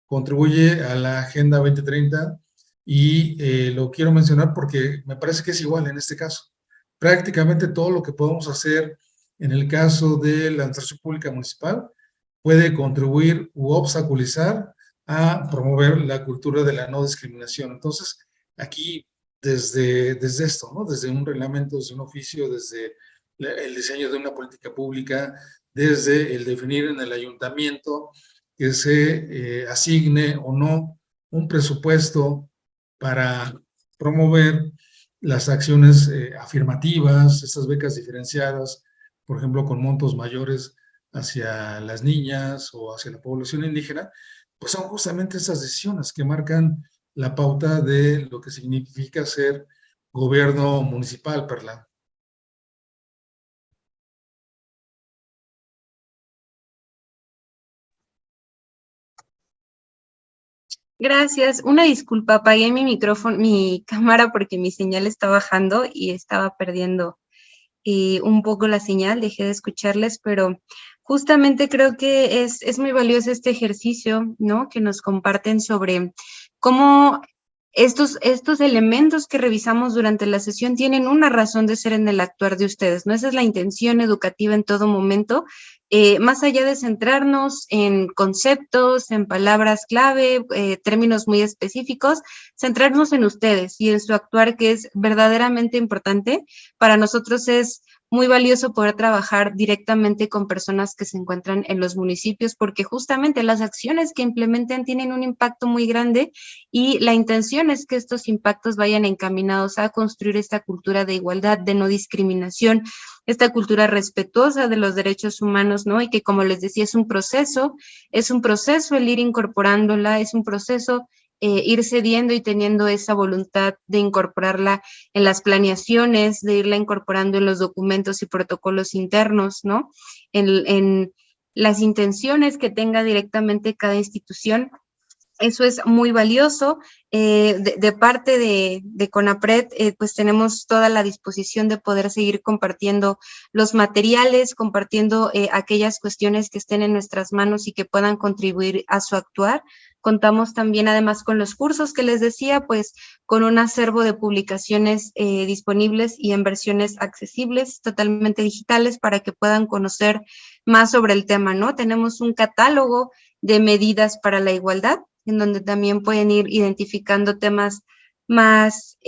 contribuye a la Agenda 2030 y lo quiero mencionar porque me parece que es igual en este caso. Prácticamente todo lo que podemos hacer en el caso de la administración pública municipal puede contribuir u obstaculizar a promover la cultura de la no discriminación. Entonces, aquí, desde esto, ¿no? Desde un reglamento, desde un oficio, desde el diseño de una política pública, desde el definir en el ayuntamiento que se asigne o no un presupuesto para promover las acciones afirmativas, estas becas diferenciadas, por ejemplo, con montos mayores hacia las niñas o hacia la población indígena, pues son justamente esas decisiones que marcan la pauta de lo que significa ser gobierno municipal, Perla. Gracias. Una disculpa, apagué mi micrófono, mi cámara porque mi señal está bajando y estaba perdiendo un poco la señal, dejé de escucharles, pero justamente creo que es muy valioso este ejercicio, ¿no? Que nos comparten sobre cómo estos elementos que revisamos durante la sesión tienen una razón de ser en el actuar de ustedes, ¿no? Esa es la intención educativa en todo momento, más allá de centrarnos en conceptos, en palabras clave, términos muy específicos, centrarnos en ustedes y en su actuar, que es verdaderamente importante. Para nosotros es muy valioso poder trabajar directamente con personas que se encuentran en los municipios, porque justamente las acciones que implementan tienen un impacto muy grande y la intención es que estos impactos vayan encaminados a construir esta cultura de igualdad, de no discriminación, esta cultura respetuosa de los derechos humanos, ¿no? Y que, como les decía, es un proceso el ir incorporándola, es un proceso ir cediendo y teniendo esa voluntad de incorporarla en las planeaciones, de irla incorporando en los documentos y protocolos internos, ¿no? En las intenciones que tenga directamente cada institución. Eso es muy valioso. De parte de CONAPRED, pues tenemos toda la disposición de poder seguir compartiendo los materiales, compartiendo aquellas cuestiones que estén en nuestras manos y que puedan contribuir a su actuar. Contamos también, además, con los cursos que les decía, pues con un acervo de publicaciones disponibles y en versiones accesibles, totalmente digitales, para que puedan conocer más sobre el tema, ¿no? Tenemos un catálogo de medidas para la igualdad, en donde también pueden ir identificando temas más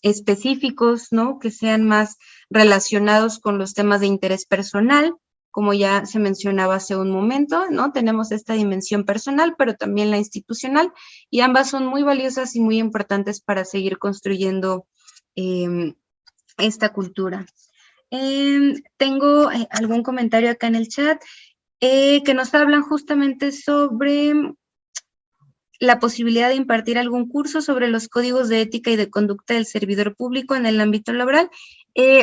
específicos, ¿no? Que sean más relacionados con los temas de interés personal, como ya se mencionaba hace un momento, ¿no? Tenemos esta dimensión personal, pero también la institucional, y ambas son muy valiosas y muy importantes para seguir construyendo esta cultura. Tengo algún comentario acá en el chat que nos hablan justamente sobre la posibilidad de impartir algún curso sobre los códigos de ética y de conducta del servidor público en el ámbito laboral.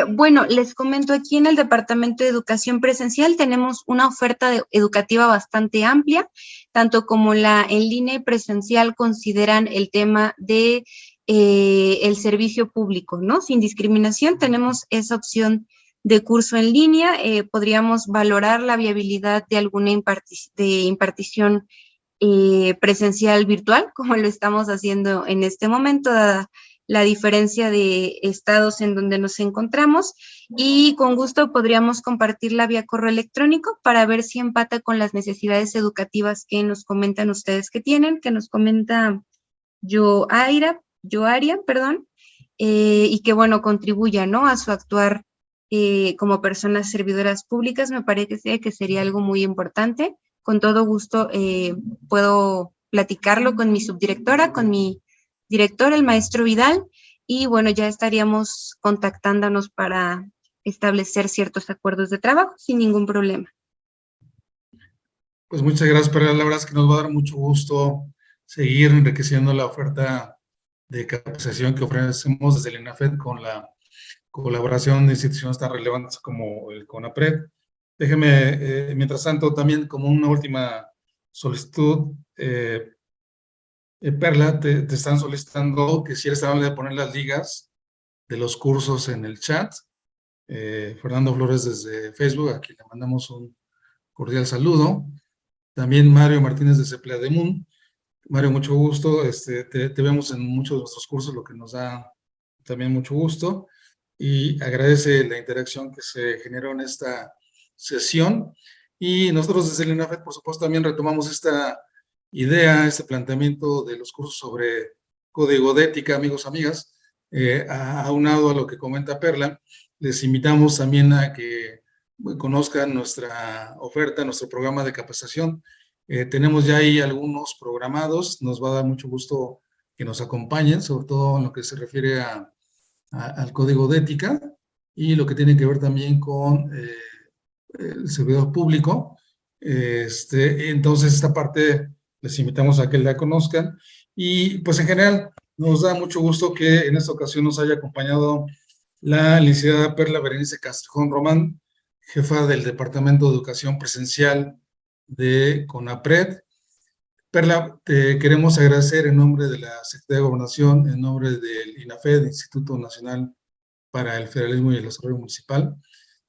Bueno, les comento, aquí en el Departamento de Educación Presencial tenemos una oferta educativa bastante amplia, tanto como la en línea y presencial consideran el tema de el servicio público, ¿no? Sin discriminación tenemos esa opción de curso en línea. Podríamos valorar la viabilidad de alguna impartición presencial virtual, como lo estamos haciendo en este momento, dada la diferencia de estados en donde nos encontramos, y con gusto podríamos compartirla vía correo electrónico para ver si empata con las necesidades educativas que nos comentan ustedes que tienen, que nos comenta Yoaria, perdón, y que, bueno, contribuya, ¿no?, a su actuar como personas servidoras públicas. Me parece que sería algo muy importante. Con todo gusto puedo platicarlo con mi subdirectora, con mi director, el maestro Vidal, y bueno, ya estaríamos contactándonos para establecer ciertos acuerdos de trabajo sin ningún problema. Pues muchas gracias, Perla. La verdad es que nos va a dar mucho gusto seguir enriqueciendo la oferta de capacitación que ofrecemos desde el INAFED con la colaboración de instituciones tan relevantes como el CONAPRED. Déjeme, mientras tanto, también como una última solicitud, Perla, te están solicitando que si eres amable de poner las ligas de los cursos en el chat. Fernando Flores desde Facebook, a quien le mandamos un cordial saludo. También Mario Martínez de Cepleademun. Mario, mucho gusto. Te vemos en muchos de nuestros cursos, lo que nos da también mucho gusto. Y agradece la interacción que se generó en esta sesión. Y nosotros desde el INAFED, por supuesto, también retomamos esta idea, este planteamiento de los cursos sobre código de ética, amigos, amigas. Aunado a lo que comenta Perla, les invitamos también a que conozcan nuestra oferta, nuestro programa de capacitación. Tenemos ya ahí algunos programados. Nos va a dar mucho gusto que nos acompañen, sobre todo en lo que se refiere al código de ética y lo que tiene que ver también con el servidor público. Entonces, esta parte les invitamos a que la conozcan. Y pues en general nos da mucho gusto que en esta ocasión nos haya acompañado la licenciada Perla Berenice Castrejón Román, jefa del Departamento de Educación Presencial de CONAPRED. Perla, te queremos agradecer en nombre de la Secretaría de Gobernación, en nombre del INAFED, Instituto Nacional para el Federalismo y el Desarrollo Municipal,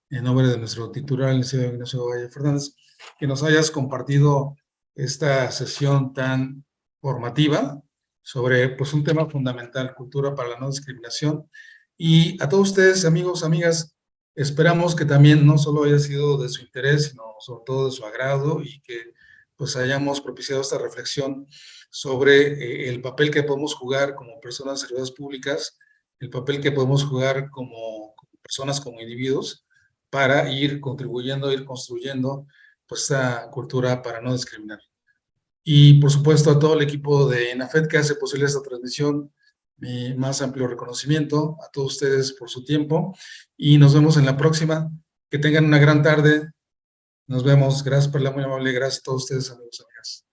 en nombre de nuestro titular, el licenciado Ignacio Valle Fernández, que nos hayas compartido esta sesión tan formativa sobre pues, un tema fundamental, cultura para la no discriminación. Y a todos ustedes, amigos, amigas, esperamos que también no solo haya sido de su interés, sino sobre todo de su agrado y que pues hayamos propiciado esta reflexión sobre el papel que podemos jugar como personas servidoras públicas, el papel que podemos jugar como personas, como individuos, para ir contribuyendo, ir construyendo pues esta cultura para no discriminar. Y por supuesto a todo el equipo de ENAFED que hace posible esta transmisión, mi más amplio reconocimiento a todos ustedes por su tiempo y nos vemos en la próxima. Que tengan una gran tarde. Nos vemos. Gracias por la muy amable. Gracias a todos ustedes, amigos y amigas.